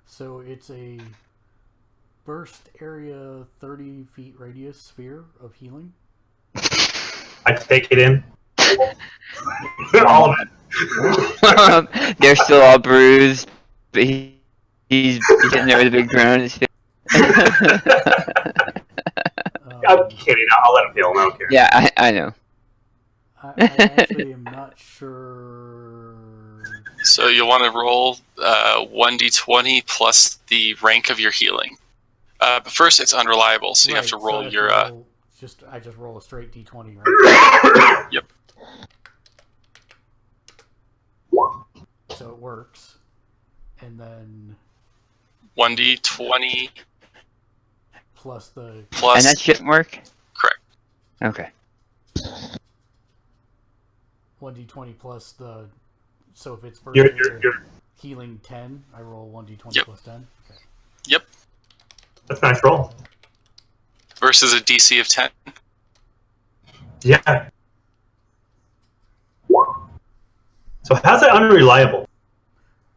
So it's a burst area 30 feet radius sphere of healing. I take it in. All of it. They're still all bruised, but he's getting there with a big grin on his face. I'm kidding. I'll let him heal. I don't care. Yeah, I know. I actually am not sure. So you'll want to roll 1d20 plus the rank of your healing. But first, it's unreliable, so you have to roll your. I just roll a straight d20, right? Yep. So it works, and then 1d20 plus the plus. And that shouldn't work? Correct. Okay. 1d20 plus the. So if it's burst You're healing 10, I roll 1d20 Yep. plus 10. Okay. Yep. That's a nice roll. Versus a DC of 10. Yeah. So how's that unreliable?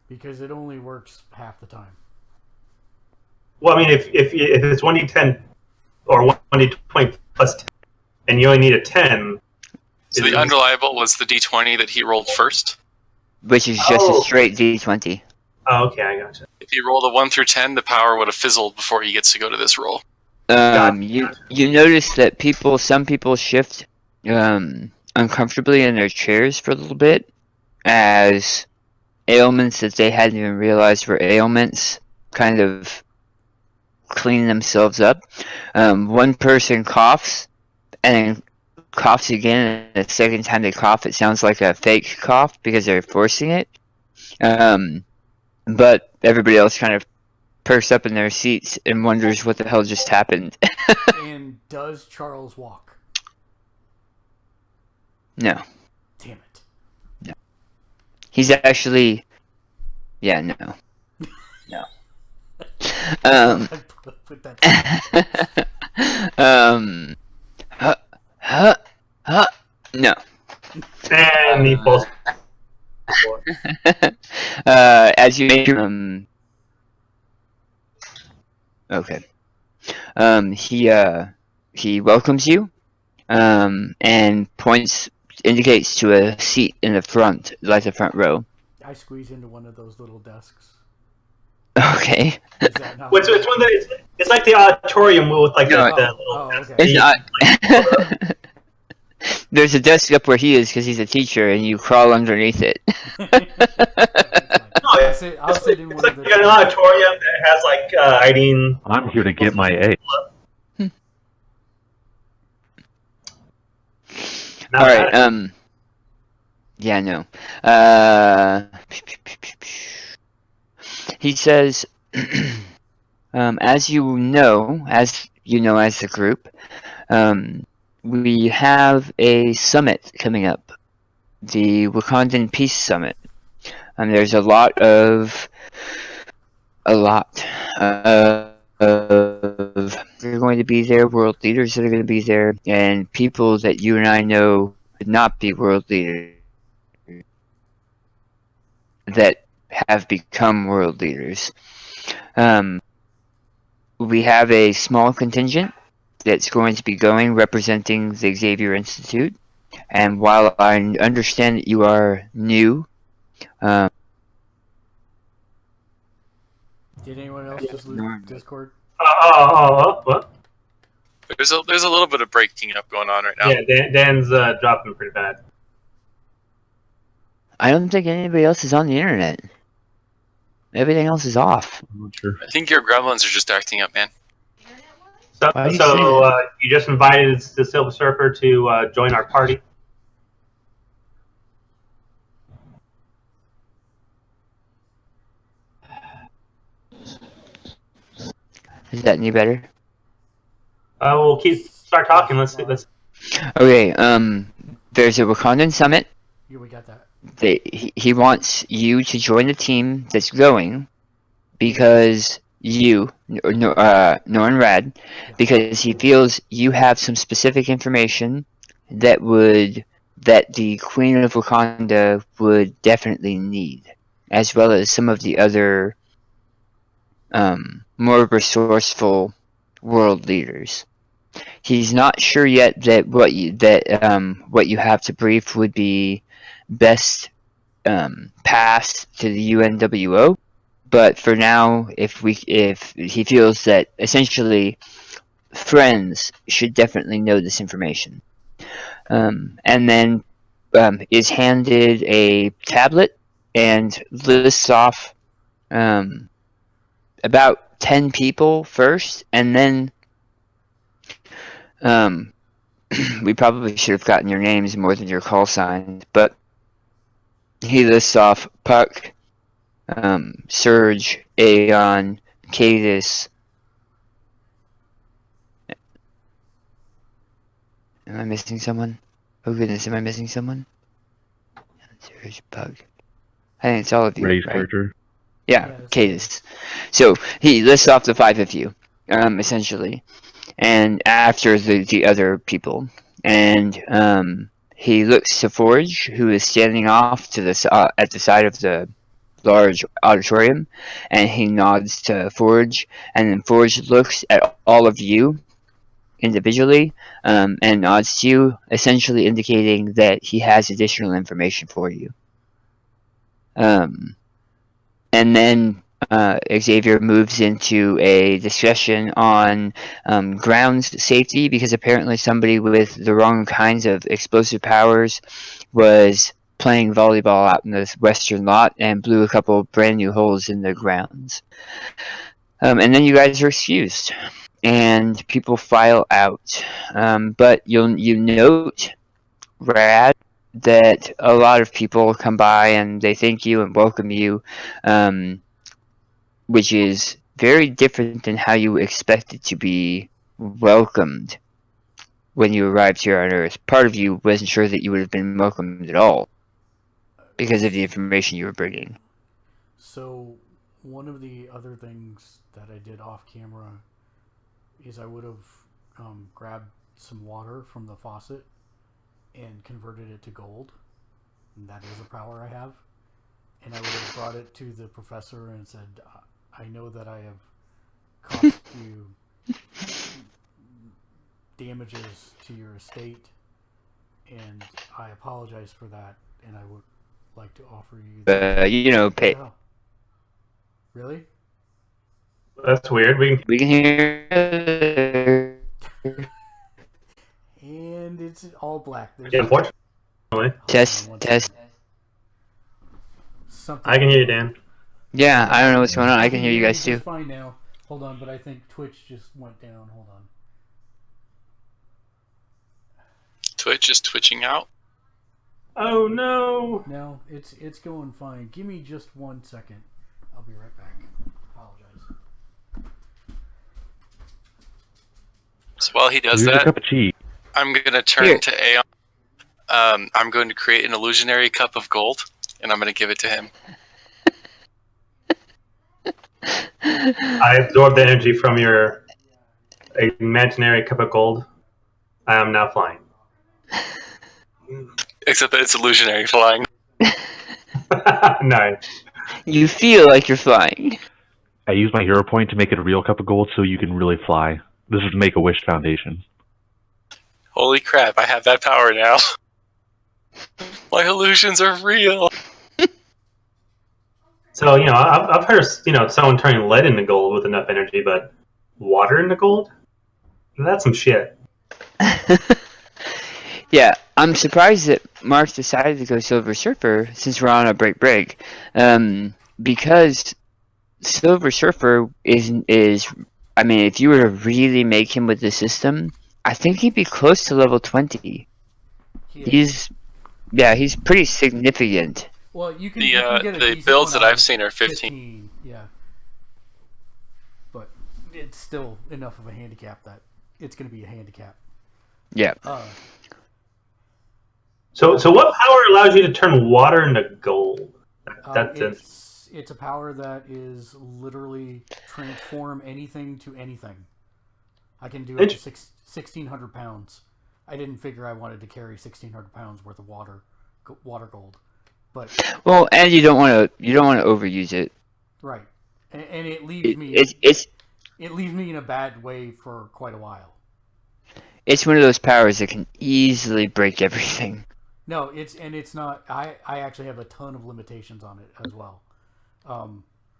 Because it only works half the time. Well, I mean, if it's 1d10 or 1d20 plus 10, and you only need a 10. So the unreliable was the d20 that he rolled first. Which is just a straight D20. Oh, okay, I gotcha. If he rolled a 1 through 10, the power would have fizzled before he gets to go to this roll. You notice that some people shift uncomfortably in their chairs for a little bit as ailments that they hadn't even realized were ailments kind of clean themselves up. One person coughs and coughs again, and the second time they cough it sounds like a fake cough because they're forcing it. But everybody else kind of perks up in their seats and wonders what the hell just happened. And does Charles walk? No. Damn it. No. He's actually... Yeah, no. No. Put that no. And he falls. As you okay. He welcomes you, and indicates to a seat in the front, like the front row. I squeeze into one of those little desks. Okay. Is that not It's one that it's like the auditorium with like No, the little. okay. It's not. There's a desk up where he is because he's a teacher, and you crawl underneath it. I'll sit in It's one like of an the. auditorium that has like hiding. I'm here to get my A. Not All right. bad. Yeah. No. He says, as you know, as the group, we have a summit coming up, the Wakandan Peace Summit. There's a lot of they're going to be there, world leaders that are going to be there, and people that you and I know would not be world leaders that have become world leaders. We have a small contingent that's going to be going representing the Xavier Institute. And while I understand that you are new, Did anyone else just lose Discord? What? There's a little bit of breaking up going on right now. Yeah, Dan's dropping pretty bad. I don't think anybody else is on the internet. Everything else is off. I'm not sure. I think your gremlins are just acting up, man. So, Why do you say that? you just invited the Silver Surfer to join our party? Is that any better? We'll start talking. Let's. Okay, there's a Wakandan summit. Yeah, we got that. He wants you to join the team that's going because you, Norn Rad, because he feels you have some specific information that the Queen of Wakanda would definitely need, as well as some of the other more resourceful world leaders. He's not sure yet that what you have to brief would be best passed to the UNWO, but for now, if he feels that essentially friends should definitely know this information, and then is handed a tablet and lists off about 10 people first, and then we probably should have gotten your names more than your call signs, but he lists off Puck, Surge, Aeon, Cadus. Am I missing someone? Oh goodness, am I missing someone? Surge, Puck. I think it's all of you, Ray's right? character. Yeah, Yeah, Cadus. So he lists off the 5 of you, essentially, and after the other people, and he looks to Forge, who is standing off to the at the side of the large auditorium, and he nods to Forge, and then Forge looks at all of you individually, and nods to you, essentially indicating that he has additional information for you. And then Xavier moves into a discussion on grounds safety, because apparently somebody with the wrong kinds of explosive powers was playing volleyball out in the western lot and blew a couple brand new holes in the grounds. And then you guys are excused, and people file out. But you note, Rad, that a lot of people come by and they thank you and welcome you, which is very different than how you expected to be welcomed when you arrived here on Earth. Part of you wasn't sure that you would have been welcomed at all because of the information you were bringing. So, one of the other things that I did off camera is I would have grabbed some water from the faucet and converted it to gold. And that is a power I have. And I would have brought it to the professor and said, I know that I have caused you damages to your estate, and I apologize for that, and I would like to offer you... pay. Oh. Really? That's weird. We can hear. And it's all black. There's Unfortunately, Test. Something I can hear you, Dan. Yeah, I don't know what's going on. I can hear you guys too. It's fine now. Hold on, but I think Twitch just went down. Hold on. Twitch is twitching out. Oh no! No, it's going fine. Give me just 1 second. I'll be right back. Apologize. So while he does Here's a that, cup of tea. I'm going to turn to Aeon. I'm going to create an illusionary cup of gold, and I'm going to give it to him. I absorbed the energy from your imaginary cup of gold. I am now flying. Except that it's illusionary flying. Nice. You feel like you're flying. I use my hero point to make it a real cup of gold so you can really fly. This is Make-A-Wish Foundation. Holy crap, I have that power now. My illusions are real. So, I've heard of, someone turning lead into gold with enough energy, but water into gold? That's some shit. Yeah, I'm surprised that Mark decided to go Silver Surfer since we're on a break. Because Silver Surfer is I mean, if you were to really make him with the system, I think he'd be close to level 20. He's pretty significant. Well, you can get a The decent builds one that out I've of seen are 15. Yeah, but it's still enough of a handicap that it's going to be a handicap. Yeah. So what power allows you to turn water into gold? It's a power that is literally transform anything to anything. I can do it to 1,600 pounds. I didn't figure I wanted to carry 1,600 pounds worth of water gold, but and you don't want to overuse it. Right, and it leaves me. It leaves me in a bad way for quite a while. It's one of those powers that can easily break everything. No, it's not. I actually have a ton of limitations on it as well.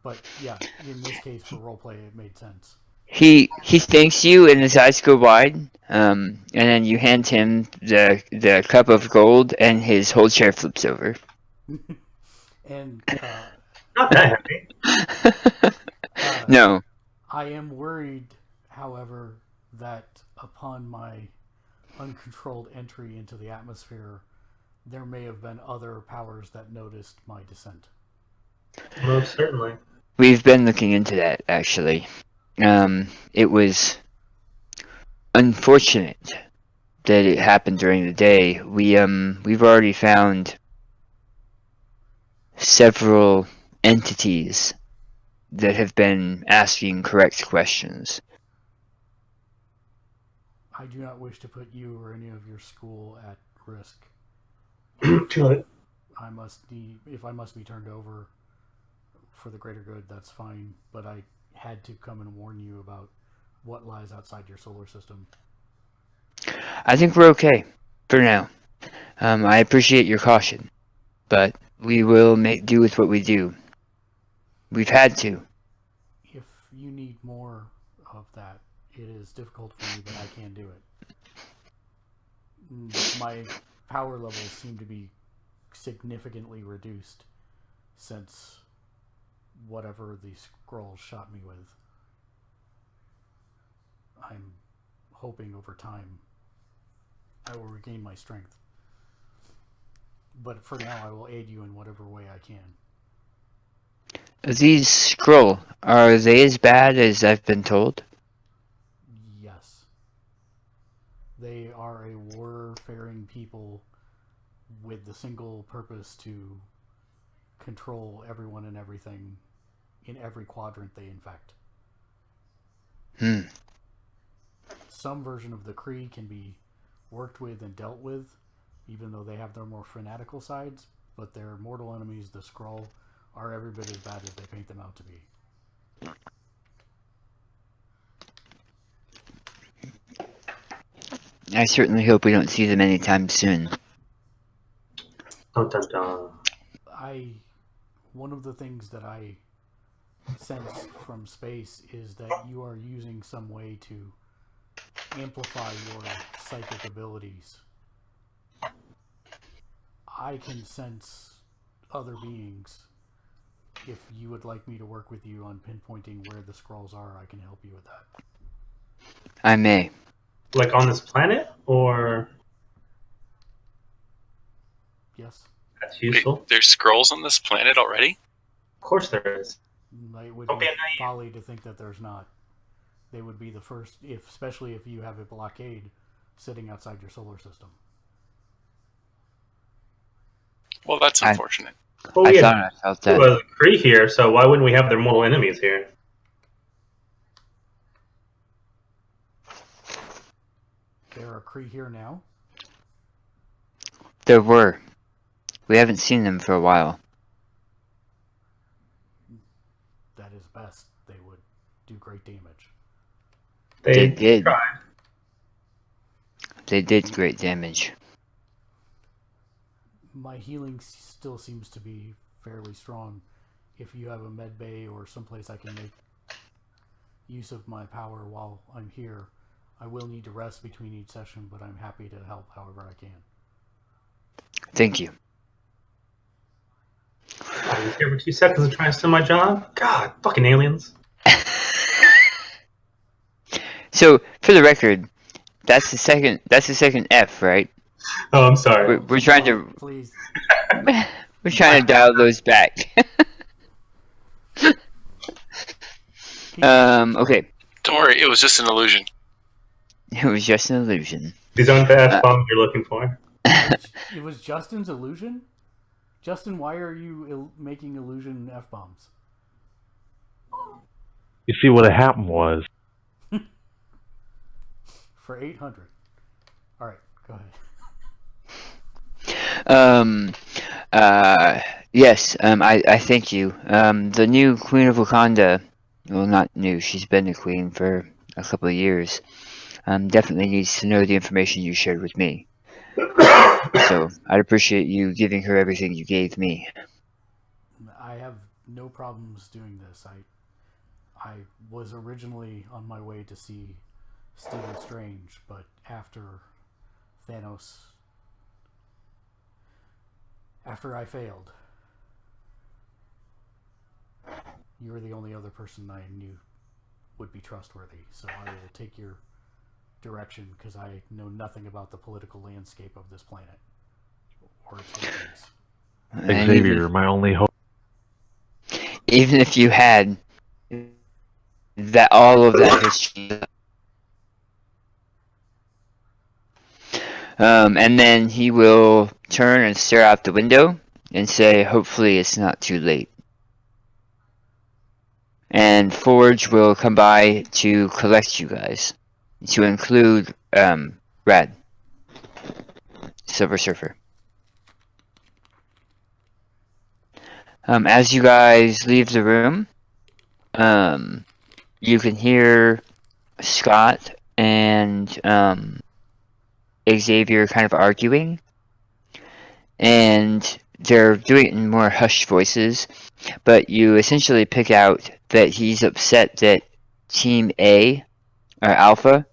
But yeah, in this case for roleplay, it made sense. He thanks you, and his eyes go wide. And then you hand him the cup of gold, and his whole chair flips over. And not that heavy. No. I am worried, however, that upon my uncontrolled entry into the atmosphere, there may have been other powers that noticed my descent. Most certainly. We've been looking into that, actually. It was unfortunate that it happened during the day. We've already found several entities that have been asking correct questions. I do not wish to put you or any of your school at risk. If I must be turned over for the greater good, that's fine. But I had to come and warn you about what lies outside your solar system. I think we're okay for now. I appreciate your caution, but we will make do with what we do. We've had to. If you need more of that, it is difficult for me, but I can do it. My power levels seem to be significantly reduced since whatever the scroll shot me with. I'm hoping over time I will regain my strength. But for now, I will aid you in whatever way I can. These scroll, are they as bad as I've been told? Yes. They are a warfaring people with the single purpose to control everyone and everything in every quadrant they infect. Some version of the Kree can be worked with and dealt with, even though they have their more fanatical sides, but their mortal enemies, the Skrull, are every bit as bad as they paint them out to be. I certainly hope we don't see them anytime soon. Dun, dun, dun. One of the things that I sense from space is that you are using some way to amplify your psychic abilities. I can sense other beings. If you would like me to work with you on pinpointing where the Skrulls are, I can help you with that. I may. Like on this planet, or Yes. that's useful. Wait, there's scrolls on this planet already? Of course there is. It would Don't be be naive. folly to think that there's not. They would be the first, especially if you have a blockade sitting outside your solar system. Well, that's unfortunate. Well, I we thought had I felt two that. of the Kree here, so why wouldn't we have their mortal enemies here? There are Kree here now. There were. We haven't seen them for a while. That is best. They would do great damage. They did. tried. They did great damage. My healing still seems to be fairly strong. If you have a med bay or someplace I can make use of my power while I'm here, I will need to rest between each session, but I'm happy to help however I can. Thank you. I was here for 2 seconds to try and steal my job. God, fucking aliens. So, for the record, that's the second F, right? Oh, I'm sorry. We're trying to Please. we're trying to dial those back. Okay. Don't worry, it was just an illusion. It was just an illusion. These aren't the F-bombs you're looking for. It was Justin's illusion? Justin, why are you making illusion F-bombs? You see, what had happened was, For 800. Alright, go ahead. Yes, I thank you. The new Queen of Wakanda, well, not new, she's been the Queen for a couple of years, definitely needs to know the information you shared with me. So, I'd appreciate you giving her everything you gave me. I have no problems doing this. I was originally on my way to see Stephen Strange, but after I failed, you were the only other person I knew would be trustworthy, so I will take your direction because I know nothing about the political landscape of this planet or its workings. Xavier, my only hope. Even if you had all of that history, and then he will turn and stare out the window and say, "Hopefully, it's not too late." And Forge will come by to collect you guys, to include Rad, Silver Surfer. As you guys leave the room, you can hear Scott and Xavier kind of arguing, and they're doing it in more hushed voices, but you essentially pick out that he's upset that Team A, or Alpha,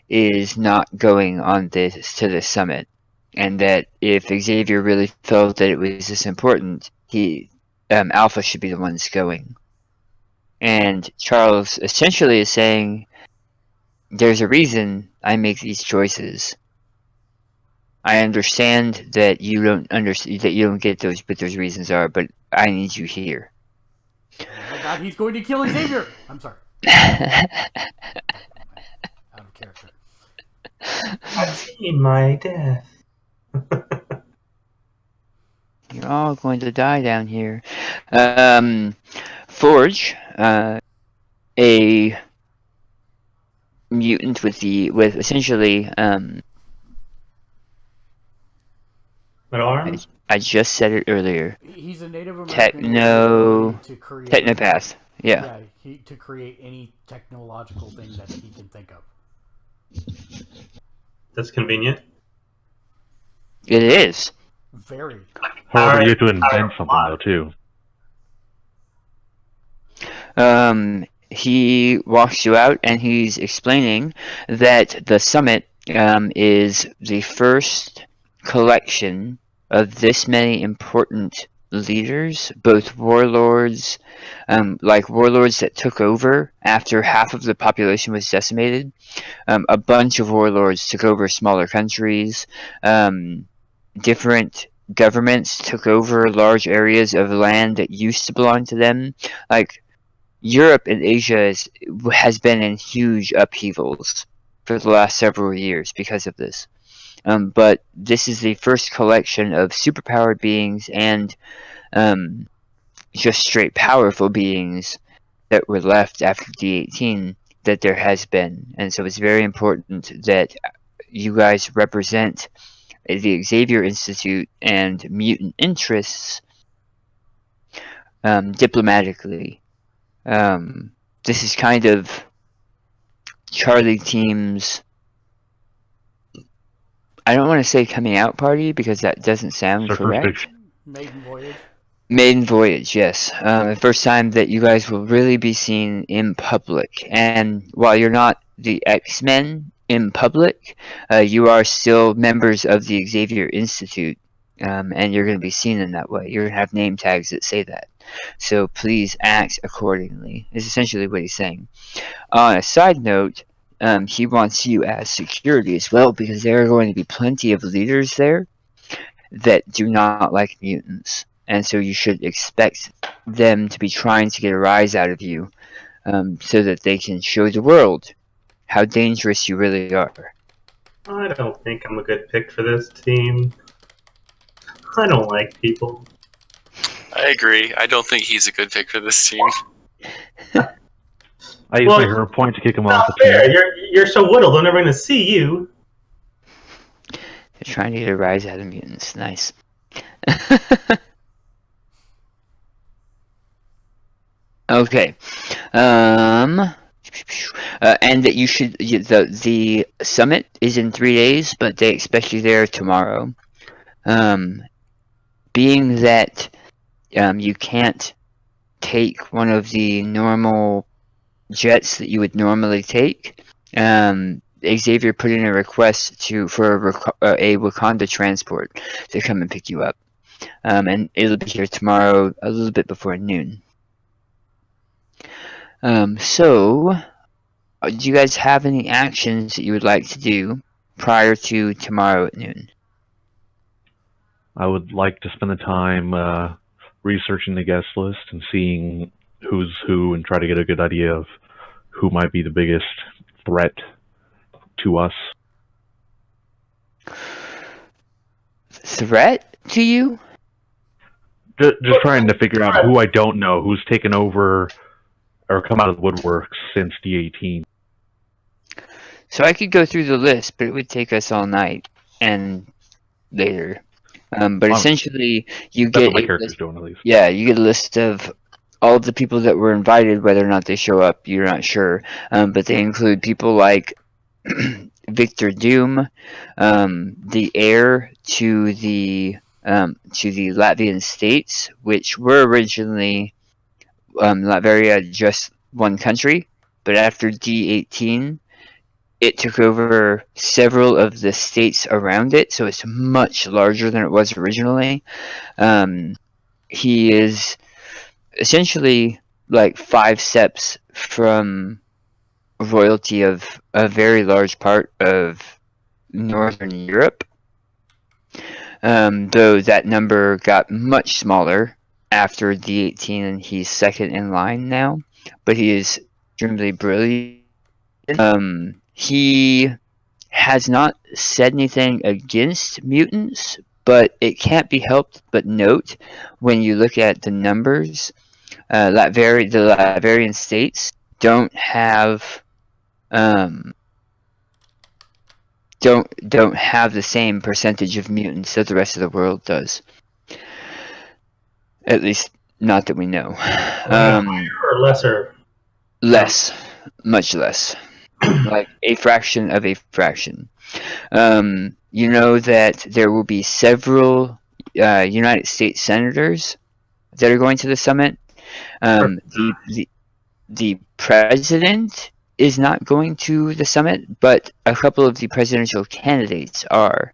is not going on to this summit, and that if Xavier really felt that it was this important, Alpha should be the ones going. And Charles essentially is saying, "There's a reason I make these choices. I understand that you don't get those, but those reasons are. But I need you here." Oh my god, he's going to kill Xavier! I'm sorry. Out of character. I've seen my death. You're all going to die down here. Forge, a mutant with essentially What arms? I just said it earlier. He's a Native American Technopath. Yeah. To create any technological thing that he can think of. That's convenient. It is. Very. However, you have to invent something, though, too. He walks you out, and he's explaining that the summit is the first collection of this many important leaders, both warlords, like warlords that took over after half of the population was decimated. A bunch of warlords took over smaller countries. Different governments took over large areas of land that used to belong to them. Like, Europe and Asia has been in huge upheavals for the last several years because of this. But this is the first collection of superpowered beings and just straight powerful beings that were left after D18 that there has been. And so it's very important that you guys represent the Xavier Institute and mutant interests diplomatically. This is kind of Charlie Team's, I don't want to say coming out party because that doesn't sound correct. Maiden voyage. Maiden voyage, yes. The first time that you guys will really be seen in public. And while you're not the X-Men in public, you are still members of the Xavier Institute. And you're going to be seen in that way. You're going to have name tags that say that. So please act accordingly, is essentially what he's saying. On a side note, he wants you as security as well, because there are going to be plenty of leaders there that do not like mutants. And so you should expect them to be trying to get a rise out of you, so that they can show the world how dangerous you really are. I don't think I'm a good pick for this team. I don't like people. I agree. I don't think he's a good pick for this team. I used my hero point to kick him off Not the fair. team. You're so whittled. They're never going to see you. They're trying to get a rise out of mutants. Nice. Okay. And that you should. The summit is in 3 days, but they expect you there tomorrow. Being that you can't take one of the normal jets that you would normally take, Xavier put in a request for a Wakanda transport to come and pick you up, and it'll be here tomorrow a little bit before noon. So, do you guys have any actions that you would like to do prior to tomorrow at noon? I would like to spend the time researching the guest list and seeing who's who and try to get a good idea of who might be the biggest threat to us. Threat to you? Just trying to figure out who I don't know, who's taken over or come out of the woodwork since D18. So I could go through the list, but it would take us all night and later. But essentially, you That's get what my character's doing, at least. Yeah, you get a list of all of the people that were invited. Whether or not they show up, you're not sure. But they include people like Victor Doom, the heir to the Latvian states, which were originally Latveria just one country, but after D18, it took over several of the states around it, so it's much larger than it was originally. He is essentially like 5 steps from royalty of a very large part of Northern Europe, though that number got much smaller after D18, and he's second in line now, but he is extremely brilliant. He has not said anything against mutants, but it can't be helped but note when you look at the numbers, the Latvian states don't have don't have the same percentage of mutants that the rest of the world does. At least, not that we know. Or lesser? Less, much less. Like a fraction of a fraction. You know that there will be several United States senators that are going to the summit. The president is not going to the summit, but a couple of the presidential candidates are.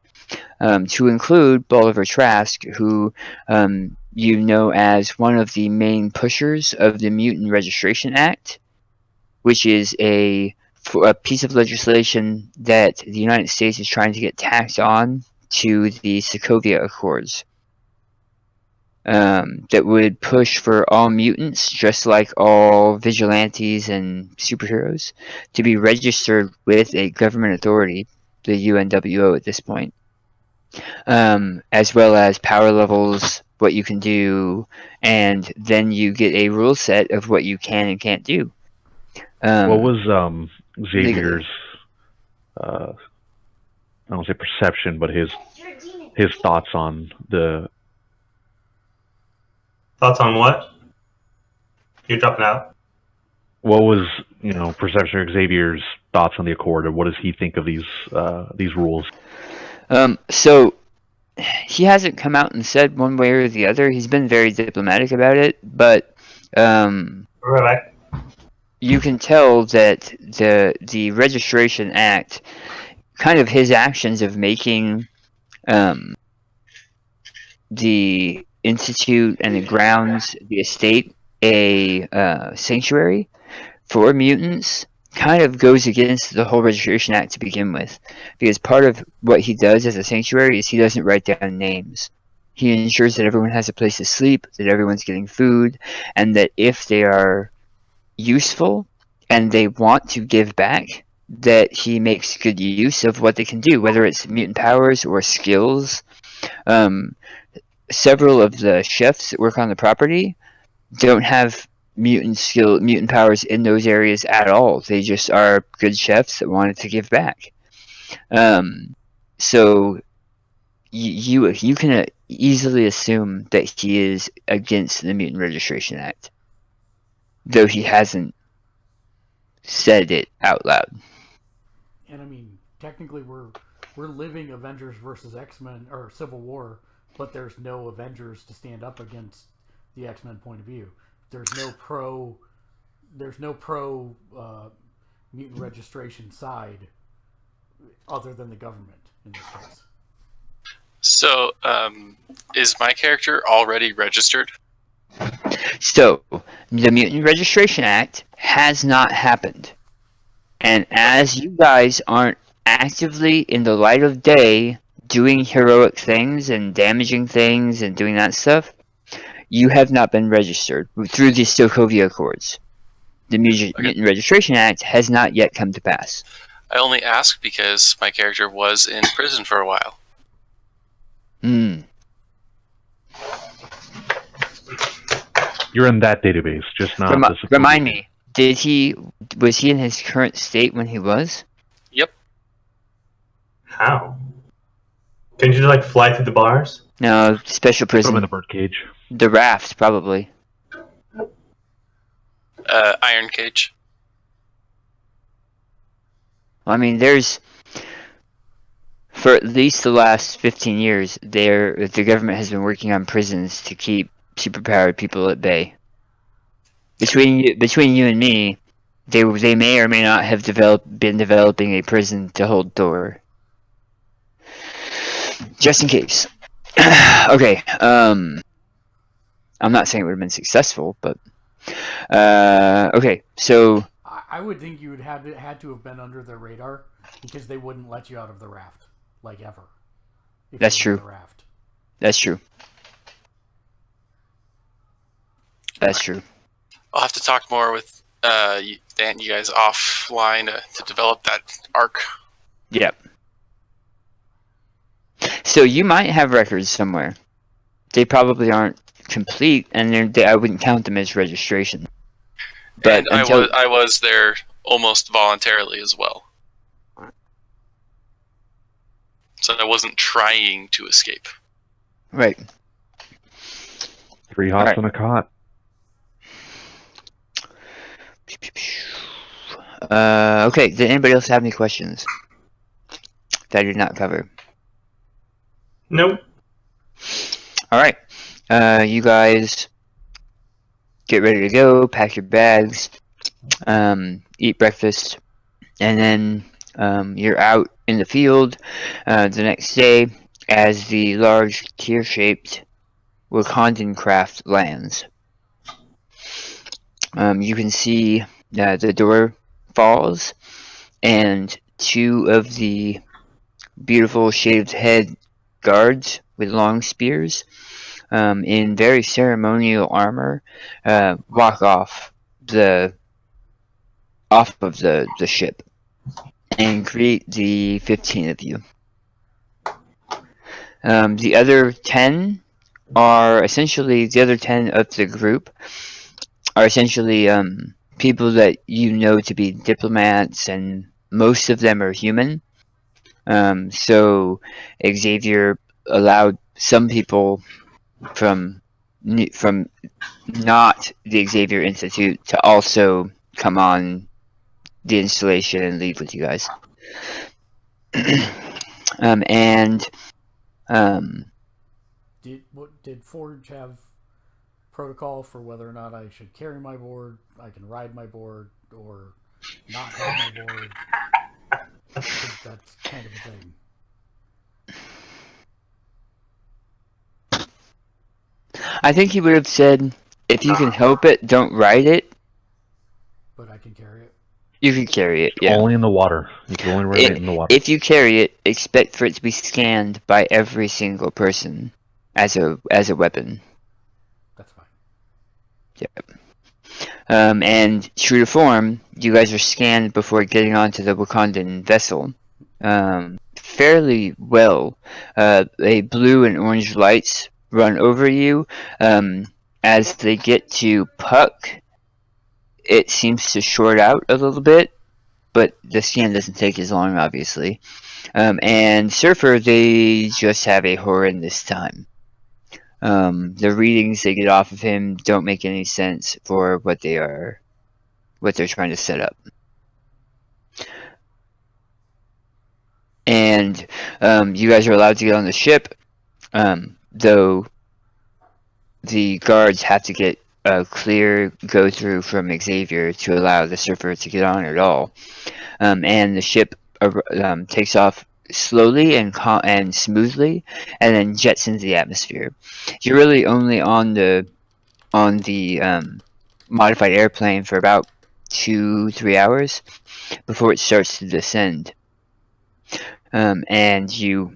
To include Bolivar Trask, who you know as one of the main pushers of the Mutant Registration Act, which is a piece of legislation that the United States is trying to get tacked on to the Sokovia Accords, that would push for all mutants, just like all vigilantes and superheroes, to be registered with a government authority, the UNWO at this point, as well as power levels, what you can do, and then you get a rule set of what you can and can't do. What was Xavier's, I don't say perception, but his his thoughts on the. Thoughts on what? You're dropping out. What was Professor Xavier's thoughts on the Accord, and what does he think of these rules? So he hasn't come out and said one way or the other. He's been very diplomatic about it, but Right. you can tell that the Registration Act, kind of his actions of making the Institute and the grounds, the estate, a sanctuary for mutants, kind of goes against the whole Registration Act to begin with, because part of what he does as a sanctuary is he doesn't write down names. He ensures that everyone has a place to sleep, that everyone's getting food, and that if they are useful and they want to give back, that he makes good use of what they can do, whether it's mutant powers or skills. Several of the chefs that work on the property don't have mutant powers in those areas at all. They just are good chefs that wanted to give back. So you can easily assume that he is against the Mutant Registration Act, though he hasn't said it out loud. And I mean, technically, we're living Avengers versus X-Men or Civil War, but there's no Avengers to stand up against the X-Men point of view. There's no pro mutant registration side other than the government in this case. So, is my character already registered? So, the Mutant Registration Act has not happened. And as you guys aren't actively in the light of day doing heroic things and damaging things and doing that stuff, you have not been registered through the Sokovia Accords. The Mutant Registration Act has not yet come to pass. I only ask because my character was in prison for a while. You're in that database, just not. Remind me, was he in his current state when he was? Yep. How? Can you just fly through the bars? No, special prison. Put him in the birdcage. The raft, probably. Iron cage. I mean, for at least the last 15 years, the government has been working on prisons to keep superpowered people at bay. Between you and me, they may or may not have been developing a prison to hold Thor. Just in case. Okay. I'm not saying it would have been successful, but okay. So I would think you would had to have been under their radar because they wouldn't let you out of the raft ever. That's true. That's true. That's true. I'll have to talk more with Dan, you guys offline to develop that arc. Yep. So you might have records somewhere. They probably aren't complete, and I wouldn't count them as registration. But and I was there almost voluntarily as well. So I wasn't trying to escape. Right. 3 hots on a cot. Okay, did anybody else have any questions that I did not cover? Nope. Alright. You guys get ready to go, pack your bags, eat breakfast, and then you're out in the field the next day as the large tear-shaped Wakandan craft lands. You can see the door falls, and 2 of the beautiful shaved head guards with long spears in very ceremonial armor walk off of the ship and greet the 15 of you. The other 10 of the group are essentially people that you know to be diplomats, and most of them are human. So Xavier allowed some people from not the Xavier Institute to also come on the installation and leave with you guys. Did Forge have protocol for whether or not I should carry my board, I can ride my board, or not have my board? Because that's kind of a thing. I think he would have said, if you can help it, don't ride it. But I can carry it. You can carry it, yeah. Only in the water. You can only ride it in the water. If you carry it, expect for it to be scanned by every single person as a weapon. That's fine. Yep. And true to form, you guys are scanned before getting onto the Wakandan vessel. Fairly well. A blue and orange lights run over you. As they get to Puck, it seems to short out a little bit, but the scan doesn't take as long, obviously. And Surfer, they just have a horrendous time. The readings they get off of him don't make any sense for what they're trying to set up. And you guys are allowed to get on the ship, though the guards have to get a clear go-through from Xavier to allow the Surfer to get on at all. And the ship takes off slowly and smoothly, and then jets into the atmosphere. You're really only on the modified airplane for about 2-3 hours before it starts to descend. And you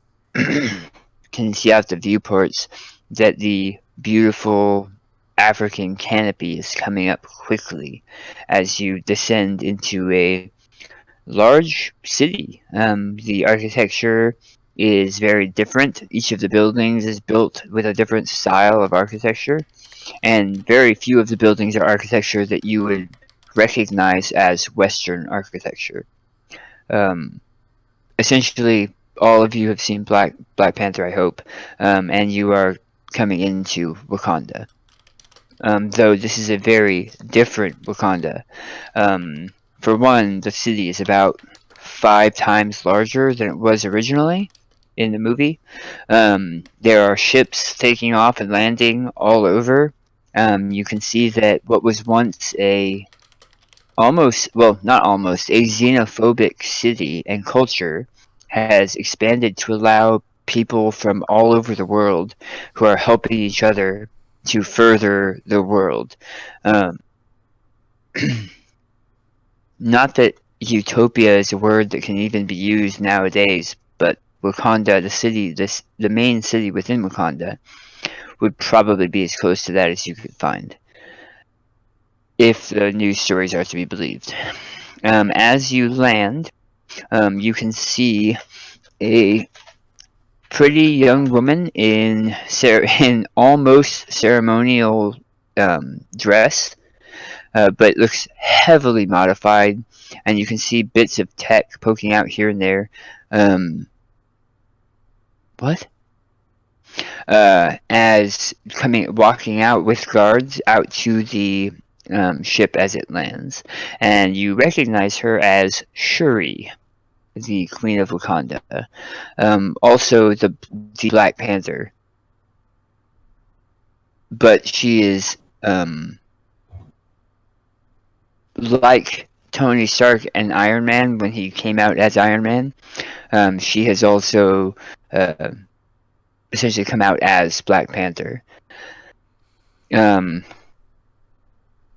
can see out the viewports that the beautiful African canopy is coming up quickly as you descend into a large city. The architecture is very different. Each of the buildings is built with a different style of architecture, and very few of the buildings are architecture that you would recognize as Western architecture. Essentially, all of you have seen Black Panther, I hope, and you are coming into Wakanda. Though this is a very different Wakanda. For one, the city is about 5 times larger than it was originally in the movie. There are ships taking off and landing all over. You can see that what was once a xenophobic city and culture has expanded to allow people from all over the world who are helping each other to further the world. Not that utopia is a word that can even be used nowadays, but Wakanda, the main city within Wakanda, would probably be as close to that as you could find, if the news stories are to be believed. As you land, you can see a pretty young woman in almost ceremonial dress, but looks heavily modified, and you can see bits of tech poking out here and there. As walking out with guards out to the ship as it lands, and you recognize her as Shuri, the Queen of Wakanda, also the Black Panther, but she is like Tony Stark and Iron Man when he came out as Iron Man. She has also essentially come out as Black Panther.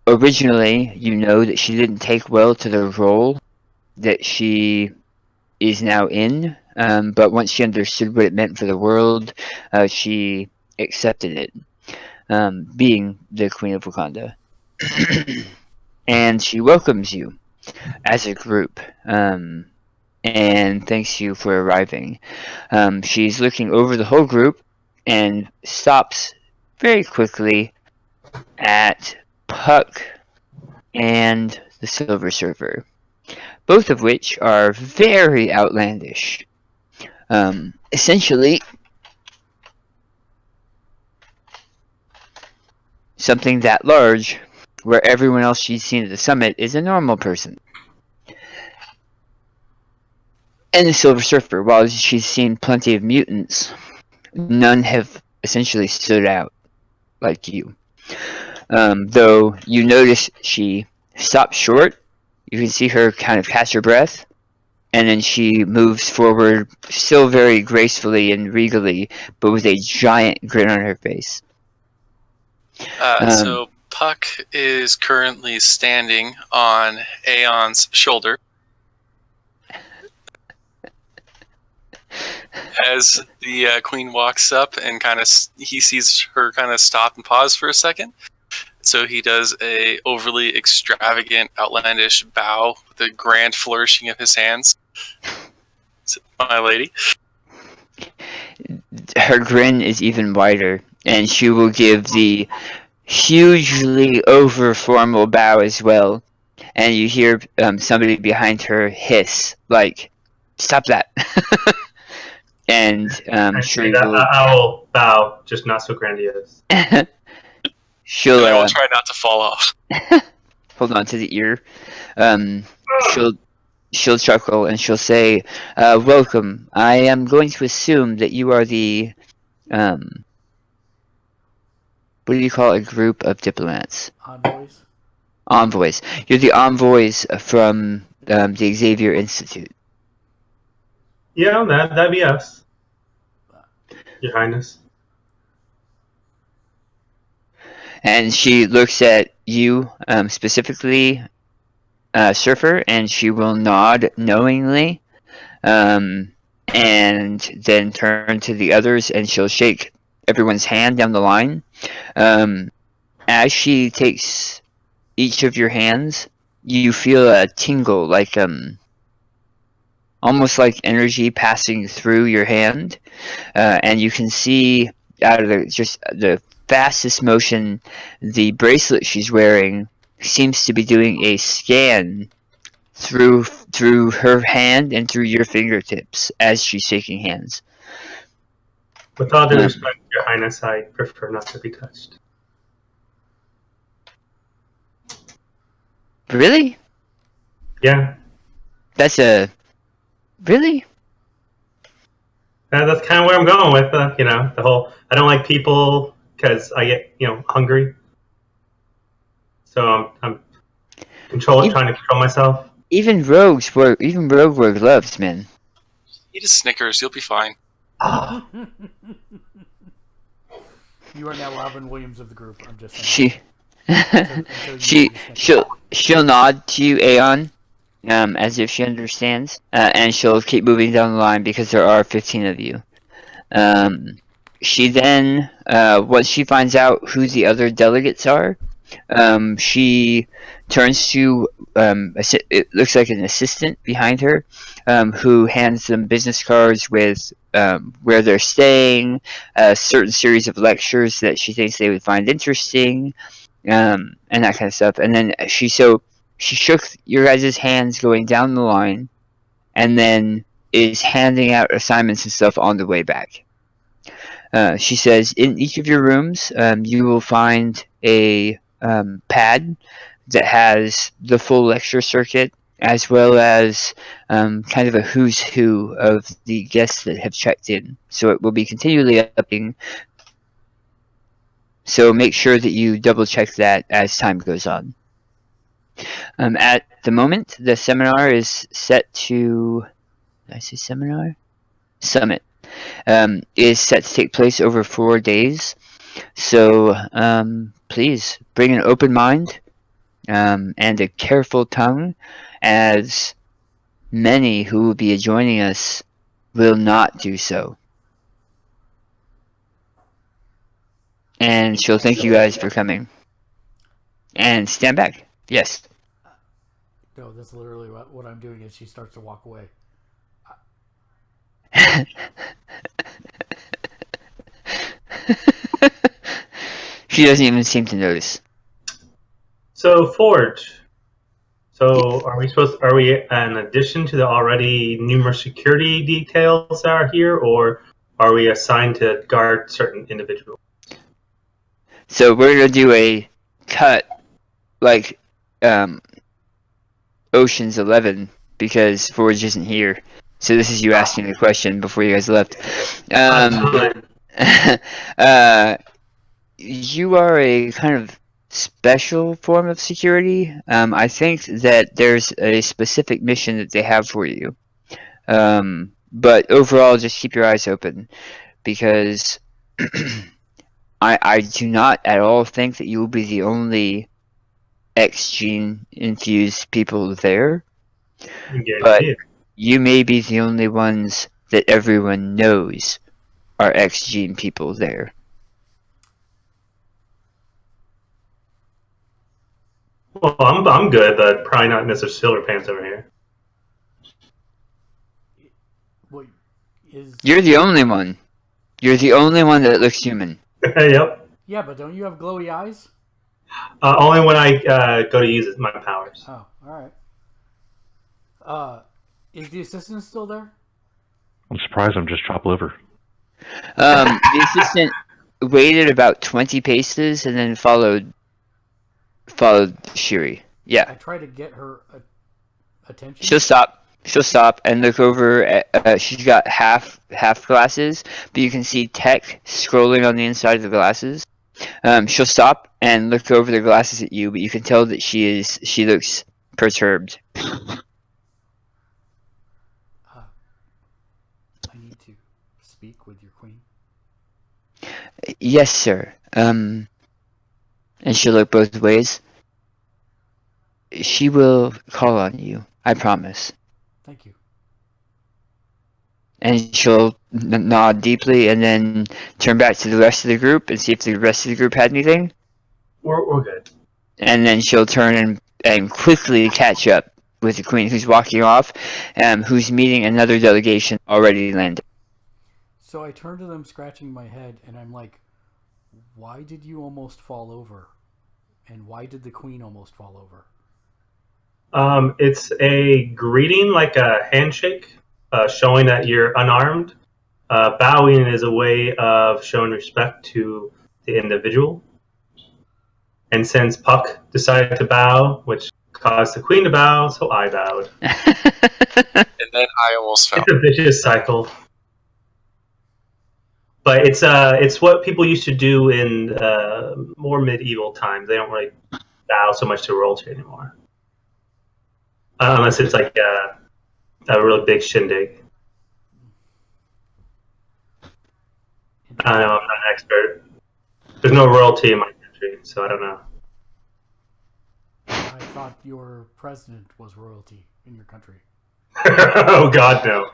Originally, you know that she didn't take well to the role that she is now in, but once she understood what it meant for the world, she accepted it, being the Queen of Wakanda. And she welcomes you as a group, and thanks you for arriving. She's looking over the whole group and stops very quickly at Puck and the Silver Surfer, both of which are very outlandish. Essentially, something that large, where everyone else she's seen at the summit is a normal person. And the Silver Surfer, while she's seen plenty of mutants, none have essentially stood out like you. Though you notice she stops short, you can see her kind of catch her breath, and then she moves forward, still very gracefully and regally, but with a giant grin on her face. So Puck is currently standing on Aeon's shoulder. As the queen walks up and he sees her kind of stop and pause for a second. So he does a overly extravagant, outlandish bow with a grand flourishing of his hands. My lady. Her grin is even wider, and she will give the hugely over-formal bow as well. And you hear somebody behind her hiss, like, "Stop that!" And she will... I will bow, just not so grandiose. She'll I will try not to fall off. hold on to the ear. She'll chuckle and she'll say, "Welcome. I am going to assume that you are the what do you call a group of diplomats? Envoys. Envoys. You're the envoys from the Xavier Institute." Yeah, that'd be us, Your Highness. And she looks at you specifically, Surfer, and she will nod knowingly, and then turn to the others, and she'll shake everyone's hand down the line. As she takes each of your hands, you feel a tingle, like almost like energy passing through your hand, and you can see out of the fastest motion, the bracelet she's wearing seems to be doing a scan through her hand and through your fingertips as she's shaking hands. With all due respect, Your Highness, I prefer not to be touched. Really? Yeah. That's a... Really? That's kind of where I'm going with, the whole, I don't like people because I get, hungry. So I'm trying to control myself. Even rogues wear gloves, man. Eat a Snickers, you'll be fine. You are now Robin Williams of the group. I'm just saying. She'll nod to you, Aeon, as if she understands, and she'll keep moving down the line because there are 15 of you. She then, once she finds out who the other delegates are, she turns to it looks like an assistant behind her, who hands them business cards with where they're staying, a certain series of lectures that she thinks they would find interesting, and that kind of stuff. And then she shook your guys' hands going down the line, and then is handing out assignments and stuff on the way back. She says, in each of your rooms, you will find a pad that has the full lecture circuit, as well as kind of a who's who of the guests that have checked in. So it will be continually updating. So make sure that you double check that as time goes on. At the moment, the seminar is set to... Did I say seminar? Summit. Is set to take place over 4 days. So please bring an open mind and a careful tongue, as many who will be joining us will not do so. And she'll thank you guys for coming. And stand back. Yes. No, that's literally what I'm doing as she starts to walk away. She doesn't even seem to notice. So Forge. So are we in addition to the already numerous security details that are here, or are we assigned to guard certain individuals? So we're gonna do a cut like Ocean's 11 because Forge isn't here. So this is you asking the question before you guys left. You are a kind of special form of security. I think that there's a specific mission that they have for you. But overall, just keep your eyes open because I do not at all think that you will be the only X gene infused people there. But you may be the only ones that everyone knows are X gene people there. Well, I'm good, but probably not Mr. Silver Pants over here. What is? You're the only one. You're the only one that looks human. Yep. Yeah, but don't you have glowy eyes? Only when I go to use my powers. Oh, all right. Is the assistant still there? I'm surprised I'm just chopped liver. The assistant waited about 20 paces and then followed Shiri. Yeah. I try to get her attention. She'll stop and look over at, she's got half glasses, but you can see Tech scrolling on the inside of the glasses. She'll stop and look over the glasses at you, but you can tell that she looks perturbed. I need to speak with your queen. Yes, sir. And she'll look both ways. She will call on you, I promise. Thank you. And she'll nod deeply and then turn back to the rest of the group and see if the rest of the group had anything. We're good. And then she'll turn and quickly catch up with the queen who's walking off, who's meeting another delegation already landed. So I turn to them scratching my head and I'm like, why did you almost fall over? And why did the queen almost fall over? It's a greeting, like a handshake, showing that you're unarmed. Bowing is a way of showing respect to the individual. And since Puck decided to bow, which caused the queen to bow, so I bowed. And then I almost fell. It's a vicious cycle. But it's what people used to do in more medieval times. They don't really bow so much to royalty anymore. Unless it's like a really big shindig. I don't know, I'm not an expert. There's no royalty in my country, so I don't know. I thought your president was royalty in your country. Oh, God, no.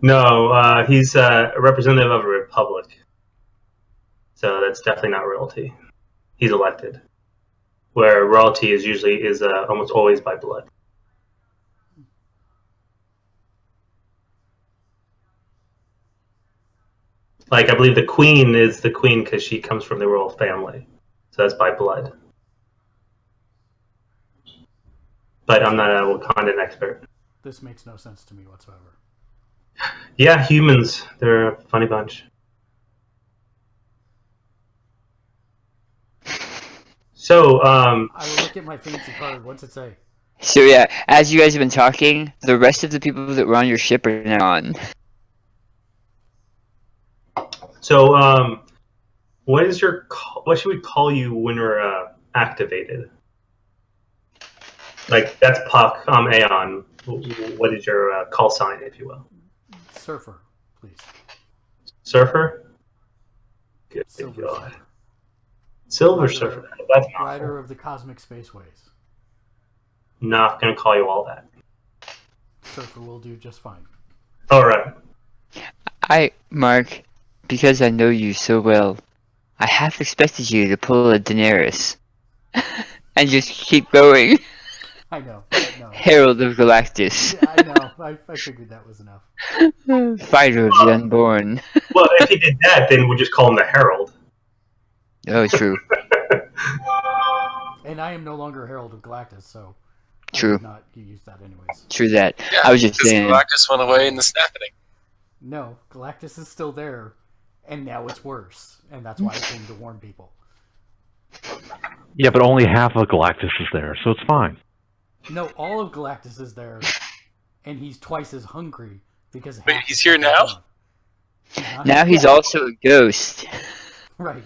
No, he's a representative of a republic. So that's definitely not royalty. He's elected. Where royalty is usually almost always by blood. Like, I believe the queen is the queen because she comes from the royal family. So that's by blood. But I'm not a Wakandan expert. This makes no sense to me whatsoever. Yeah, humans. They're a funny bunch. So, I will look at my fancy card. What's it say? So yeah, as you guys have been talking, the rest of the people that were on your ship are now on. So, what should we call you when we're activated? Like, that's Puck, I'm Aeon. What is your call sign, if you will? Surfer, please. Surfer? Good Silver God. Surfer. Silver Rider- Surfer. That's not Rider of the Cosmic Spaceways. Not going to call you all that. Surfer will do just fine. All right. Mark, because I know you so well, I half expected you to pull a Daenerys and just keep going. I know. Herald of Galactus. Yeah, I know. I figured that was enough. Fighter of the Unborn. Well, if he did that, then we'll just call him the Herald. Oh, true. And I am no longer Herald of Galactus, so True. I would not use that anyways. True that. Yeah, I was just because saying. Galactus went away in the snapping. No, Galactus is still there, and now it's worse, and that's why I came to warn people. Yeah, but only half of Galactus is there, so it's fine. No, all of Galactus is there, and he's twice as hungry because Wait, half he's the here stuff is now? gone. He's not Now here he's yet. also a ghost. Right.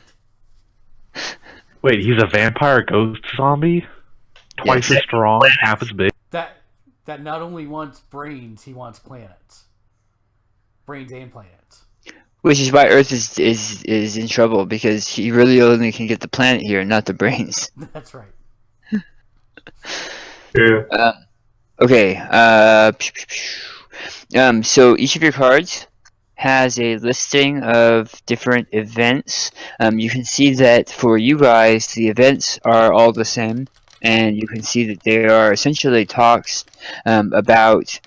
Wait, he's a vampire ghost zombie? Twice Yes. as strong, half as big. That not only wants brains, he wants planets. Brains and planets. Which is why Earth is in trouble, because he really only can get the planet here, not the brains. That's right. True. Okay. So each of your cards has a listing of different events. You can see that for you guys, the events are all the same, and you can see that they are essentially talks about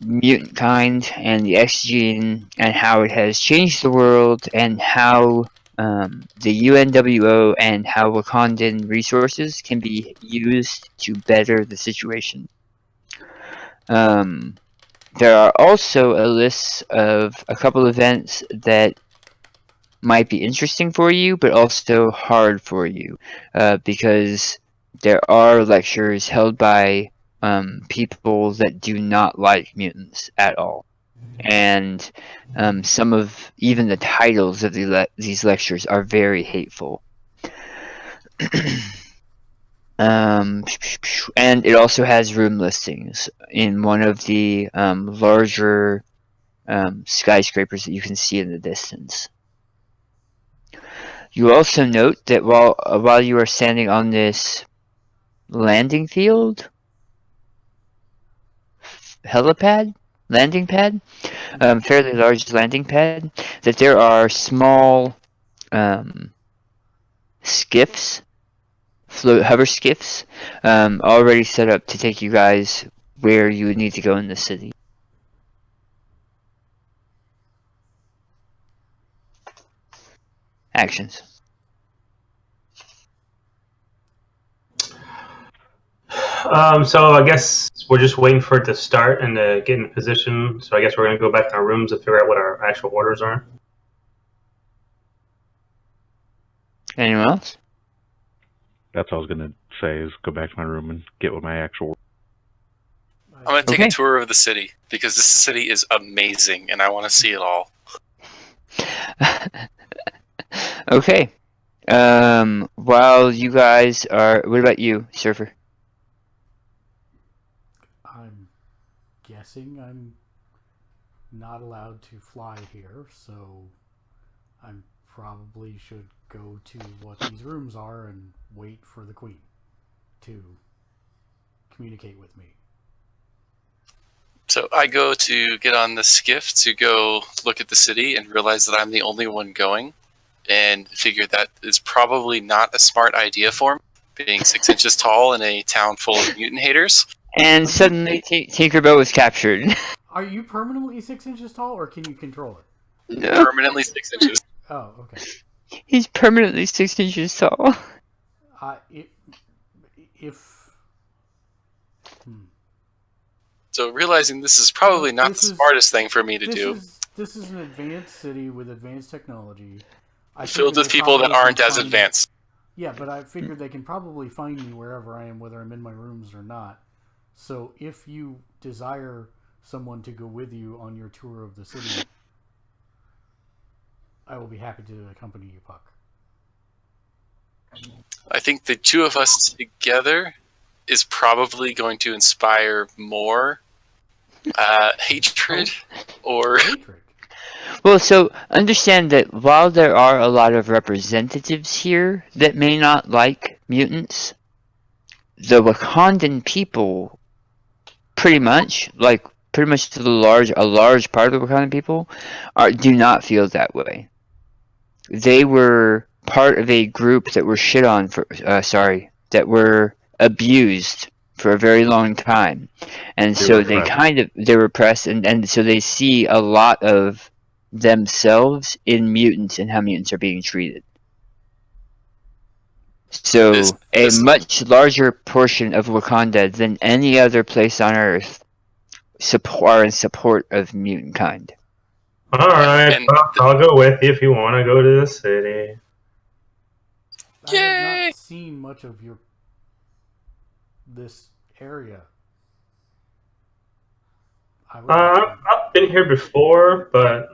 mutant kind and the X gene and how it has changed the world, and how the UNWO and how Wakandan resources can be used to better the situation. There are also a list of a couple events that might be interesting for you, but also hard for you, because there are lectures held by people that do not like mutants at all. And some of even the titles of these lectures are very hateful. And it also has room listings in one of the larger skyscrapers that you can see in the distance. You also note that while you are standing on this landing field, landing pad, fairly large landing pad, that there are small skiffs, hover skiffs, already set up to take you guys where you would need to go in the city. Actions. So I guess we're just waiting for it to start and to get in position. So I guess we're going to go back to our rooms and figure out what our actual orders are. Anyone else? That's what I was going to say, is go back to my room and get with my actual... I'm going to take Okay. a tour of the city, because this city is amazing, and I want to see it all. Okay. While you guys are... What about you, Surfer? I'm guessing I'm not allowed to fly here, so I probably should go to what these rooms are and wait for the Queen to communicate with me. So I go to get on the skiff to go look at the city and realize that I'm the only one going, and figure that is probably not a smart idea for me, being 6 inches tall in a town full of mutant haters. And suddenly Tinkerbell was captured. Are you permanently 6 inches tall, or can you control it? No. Permanently 6 inches. Oh, okay. He's permanently 6 inches tall. If So realizing this is probably not the smartest thing for me to do. This is an advanced city with advanced technology. Filled with people that aren't as advanced. Yeah, but I figured they can probably find me wherever I am, whether I'm in my rooms or not. So if you desire someone to go with you on your tour of the city, I will be happy to accompany you, Puck. I think the two of us together is probably going to inspire more hatred or... Hatred. Well, so understand that while there are a lot of representatives here that may not like mutants, the Wakandan people, pretty much a large part of the Wakandan people, do not feel that way. They were part of a group that were that were abused for a very long time, and so they were oppressed, and so they see a lot of themselves in mutants and how mutants are being treated. So a much larger portion of Wakanda than any other place on Earth are in support of mutant kind. All right, And I'll go with you if you want to go to the city. I have Yay! not seen much of this area. I've been here before, but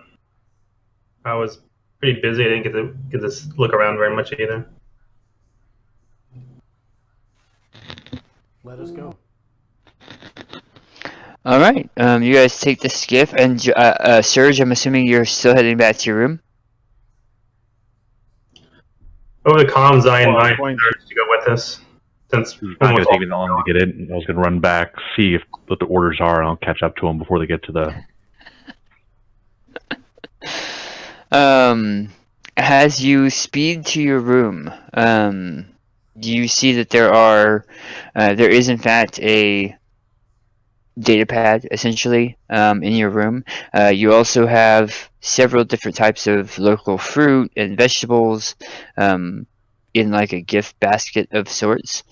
I was pretty busy. I didn't get to look around very much either. Let us go. All right. You guys take the skiff, and Serge, I'm assuming you're still heading back to your room. Over the comms, I Well, invited Serge to go with us. Since It's not going to take me that long to get in. I was going to run back, see what the orders are, and I'll catch up to them before they get to the. As you speed to your room, you see that there is in fact a data pad essentially in your room. You also have several different types of local fruit and vegetables in like a gift basket of sorts.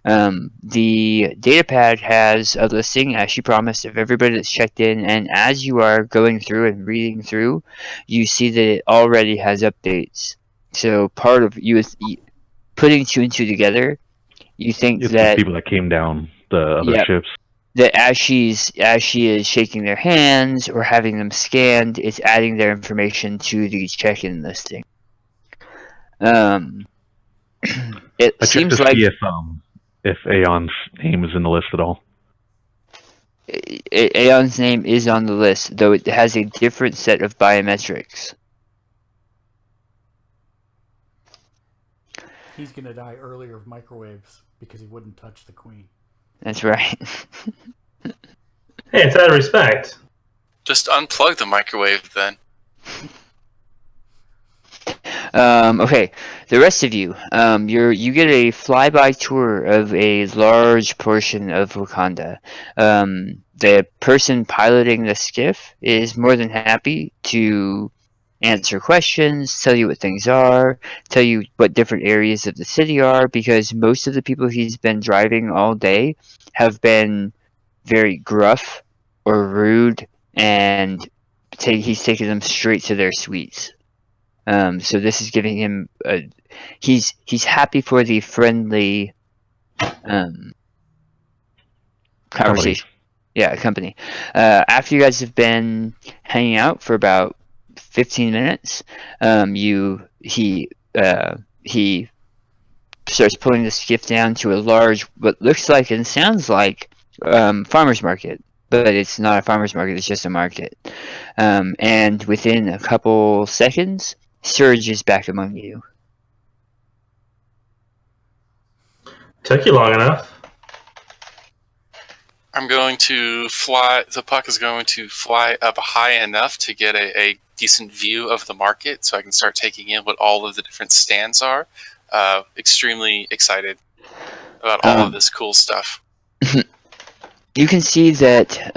The data pad has a listing, as she promised, of everybody that's checked in, and as you are going through and reading through, you see that it already has updates. So part of you is putting two and two together. You think It's that the people that came down the other ships. that as she is shaking their hands or having them scanned, it's adding their information to the check-in listing. It I checked seems to like see if Aeon's name is in the list at all. Aeon's name is on the list, though it has a different set of biometrics. He's gonna die earlier of microwaves because he wouldn't touch the queen. That's right. Hey, it's out of respect. Just unplug the microwave then. Okay, the rest of you, you get a flyby tour of a large portion of Wakanda. The person piloting the skiff is more than happy to answer questions, tell you what things are, tell you what different areas of the city are, because most of the people he's been driving all day have been very gruff or rude, and he's taking them straight to their suites. So this is giving him he's happy for the friendly conversation. Company. After you guys have been hanging out for about 15 minutes, he starts pulling the skiff down to a large, what looks like and sounds like farmer's market. But it's not a farmer's market, it's just a market. And within a couple seconds, Surge is back among you. Took you long enough. I'm going to fly. The puck is going to fly up high enough to get a decent view of the market, so I can start taking in what all of the different stands are. Extremely excited about all of this cool stuff. You can see that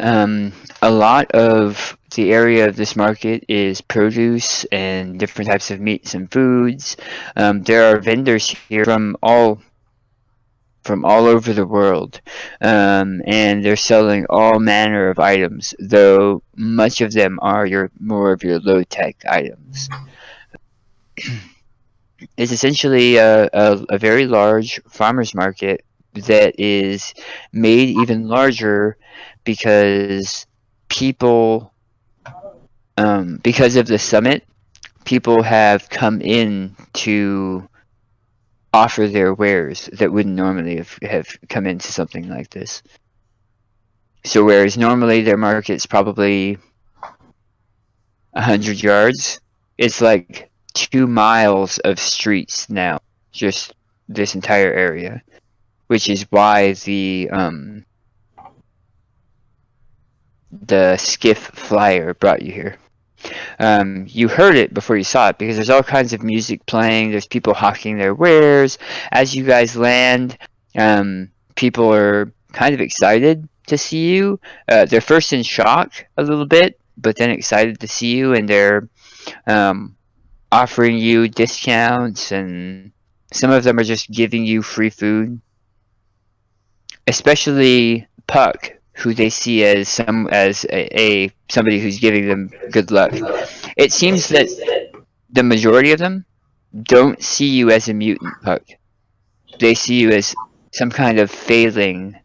a lot of the area of this market is produce and different types of meats and foods. There are vendors here from all over the world, and they're selling all manner of items, though much of them are more of your low-tech items. It's essentially a very large farmer's market that is made even larger because people, because of the summit, people have come in to offer their wares that wouldn't normally have come into something like this. So whereas normally their market's probably 100 yards, it's like 2 miles of streets now, just this entire area, which is why the skiff flyer brought you here. You heard it before you saw it because there's all kinds of music playing. There's people hawking their wares. As you guys land, people are kind of excited to see you. They're first in shock a little bit, but then excited to see you, and they're offering you discounts, and some of them are just giving you free food. Especially Puck, who they see as somebody who's giving them good luck. It seems that the majority of them don't see you as a mutant, Puck. They see you as some kind of failing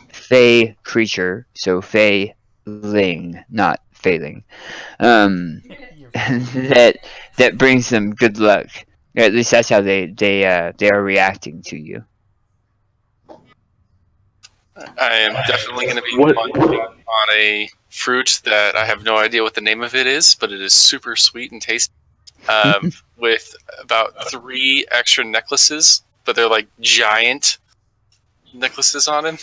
fey creature, so failing, not failing. That brings them good luck. Or at least that's how they are reacting to you. I am definitely going to be munching on a fruit that I have no idea what the name of it is, but it is super sweet and tasty. With about 3 extra necklaces, but they're like giant necklaces on him.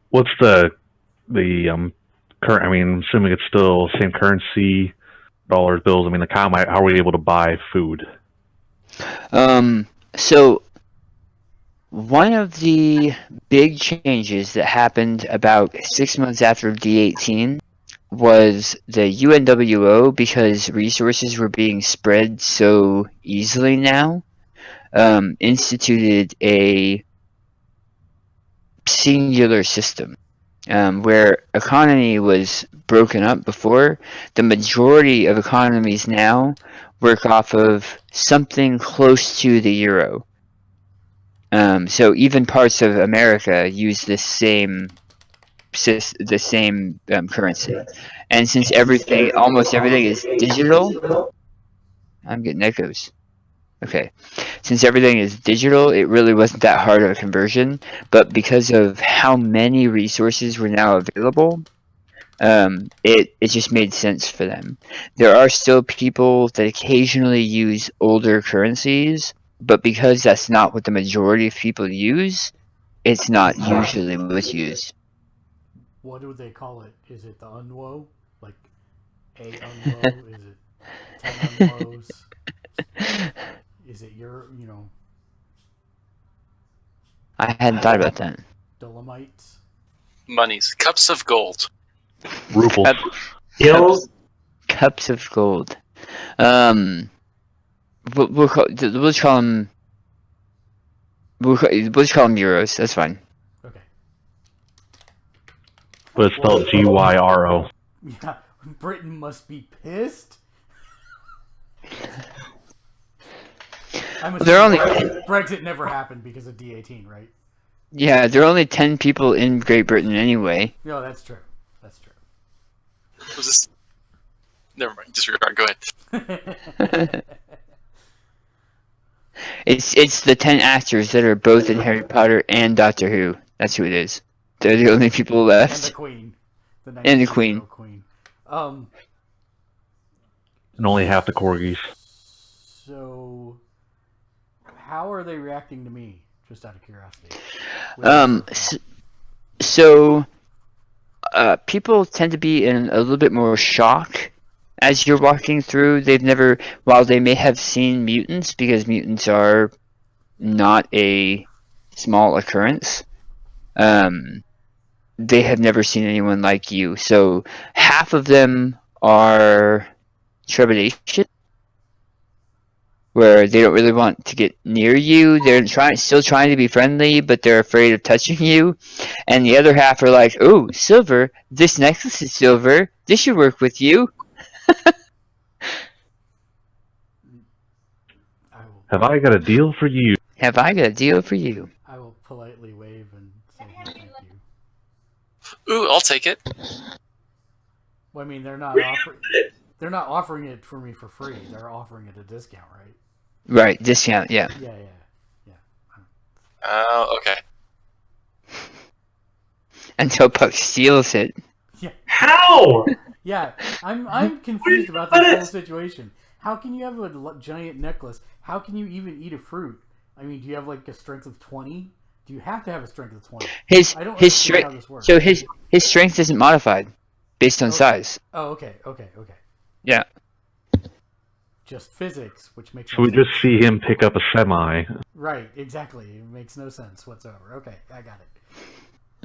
What's the current? I mean, assuming it's still same currency, dollars, bills. I mean, how are we able to buy food? So one of the big changes that happened about 6 months after D18 was the UNWO, because resources were being spread so easily now, instituted a singular system where economy was broken up before. The majority of economies now work off of something close to the euro. So even parts of America use the same currency, and since almost everything is digital, I'm getting echoes. Okay, since everything is digital, it really wasn't that hard of a conversion. But because of how many resources were now available, it just made sense for them. There are still people that occasionally use older currencies, but because that's not what the majority of people use, it's not usually what's used. What do they call it? Is it the unwo? Like a unwo? Is it 10 unwos? Is it I hadn't thought about that. Dolomites? Monies. Cups of gold. Ruples. Hills. Cups of gold. We'll just call them euros. That's fine. Okay. But it's spelled GYRO. Yeah, Britain must be pissed. They're only Brexit never happened because of D18, right? Yeah, there are only 10 people in Great Britain anyway. No, that's true. That's true. Was this? Never mind. Disregard. Go ahead. It's the 10 actors that are both in Harry Potter and Doctor Who. That's who it is. They're the only people left. And the Queen. And the Queen. And only half the corgis. So, how are they reacting to me? Just out of curiosity. People tend to be in a little bit more shock as you're walking through. While they may have seen mutants, because mutants are not a small occurrence, they have never seen anyone like you. So half of them are trepidation, where they don't really want to get near you. They're still trying to be friendly, but they're afraid of touching you. And the other half are like, "Oh, silver! This necklace is silver. This should work with you." Have I got a deal for you? Have I got a deal for you? I will politely wave and say no, thank you. Ooh, I'll take it. Well, I mean, they're not offering it for me for free. They're offering it a discount, right? Right, discount, yeah. Yeah. Okay. Until Puck steals it. Yeah. How? Yeah, I'm confused about this whole situation. How can you have a giant necklace? How can you even eat a fruit? I mean, do you have like a strength of 20? Do you have to have a strength of 20? His strength. How this works. So his strength isn't modified based on size. Oh, okay. Yeah. Just physics, which makes So we just see him pick up a semi. Right, exactly. It makes no sense whatsoever. Okay, I got it.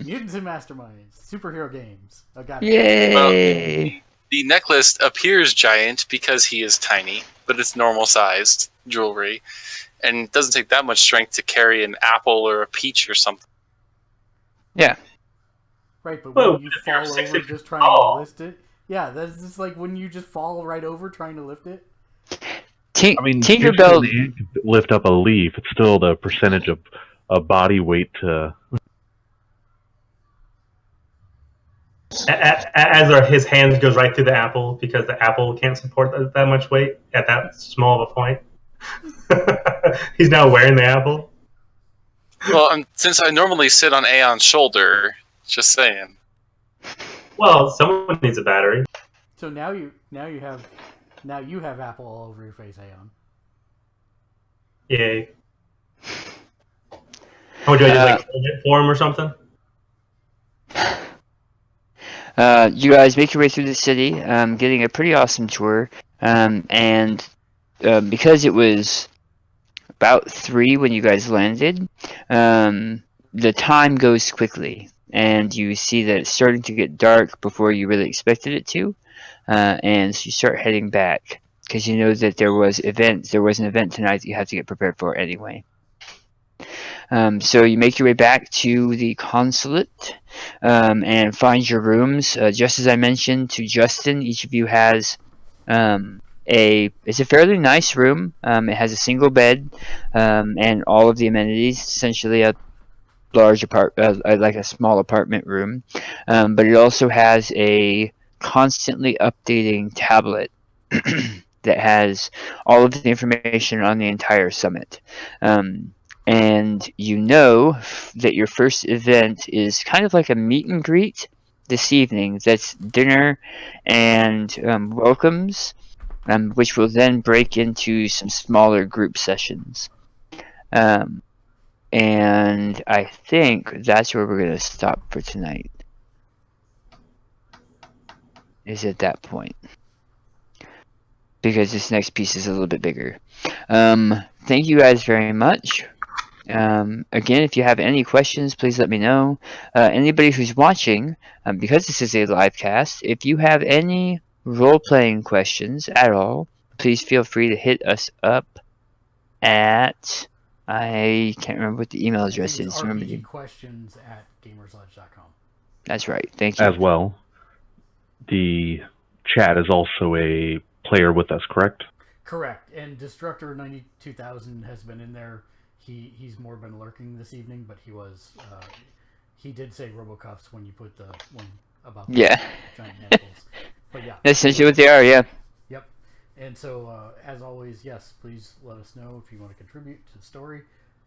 Mutants and Masterminds, superhero games. I got it. Yay! Well, the necklace appears giant because he is tiny, but it's normal sized jewelry, and it doesn't take that much strength to carry an apple or a peach or something. Yeah. Right, but Whoa, when you if you're fall 6 over inches just trying to tall. lift it, yeah, that's just like when you just fall right over trying to lift it. I mean, you're Tinkerbell. saying you could lift up a leaf. It's still the percentage of body weight to. His hands goes right through the apple because the apple can't support that much weight at that small of a point. He's now wearing the apple. Well, since I normally sit on Aeon's shoulder, just saying. Well, someone needs a battery. So now you have apple all over your face, Aeon. Yay. Or do I just like hold it for him or something? You guys make your way through the city, getting a pretty awesome tour. And because it was about 3 when you guys landed, the time goes quickly. And you see that it's starting to get dark before you really expected it to. And so you start heading back. Because you know that there was an event tonight that you have to get prepared for anyway. So you make your way back to the consulate and find your rooms. Just as I mentioned to Justin, each of you has it's a fairly nice room. It has a single bed and all of the amenities, essentially a large like a small apartment room. But it also has a constantly updating tablet that has all of the information on the entire summit. And you know that your first event is kind of like a meet and greet this evening. That's dinner and welcomes, which will then break into some smaller group sessions. And I think that's where we're going to stop for tonight. Is at that point. Because this next piece is a little bit bigger. Thank you guys very much. Again, if you have any questions, please let me know. Anybody who's watching, because this is a live cast, if you have any role-playing questions at all, please feel free to hit us up at... I can't remember what the email address is. Remember RPGquestions@gamersludge.com. That's right. Thank you. As well, the chat is also a player with us, correct? Correct. And Destructor 92000 has been in there. He's more been lurking this evening, but he did say RoboCups when you put the one about the Yeah. giant handfuls. But yeah, That's essentially what they are. Yeah. Yep. And so, as always, yes, please let us know if you want to contribute to the story.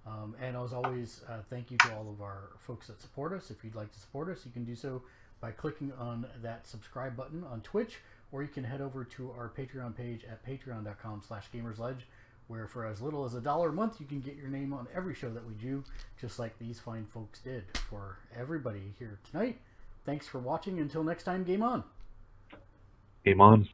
And as always, thank you to all of our folks that support us. If you'd like to support us, you can do so by clicking on that subscribe button on Twitch, or you can head over to our Patreon page at patreon.com/gamersledge, where for as little as $1 a month, you can get your name on every show that we do, just like these fine folks did for everybody here tonight. Thanks for watching. Until next time, game on. Game on.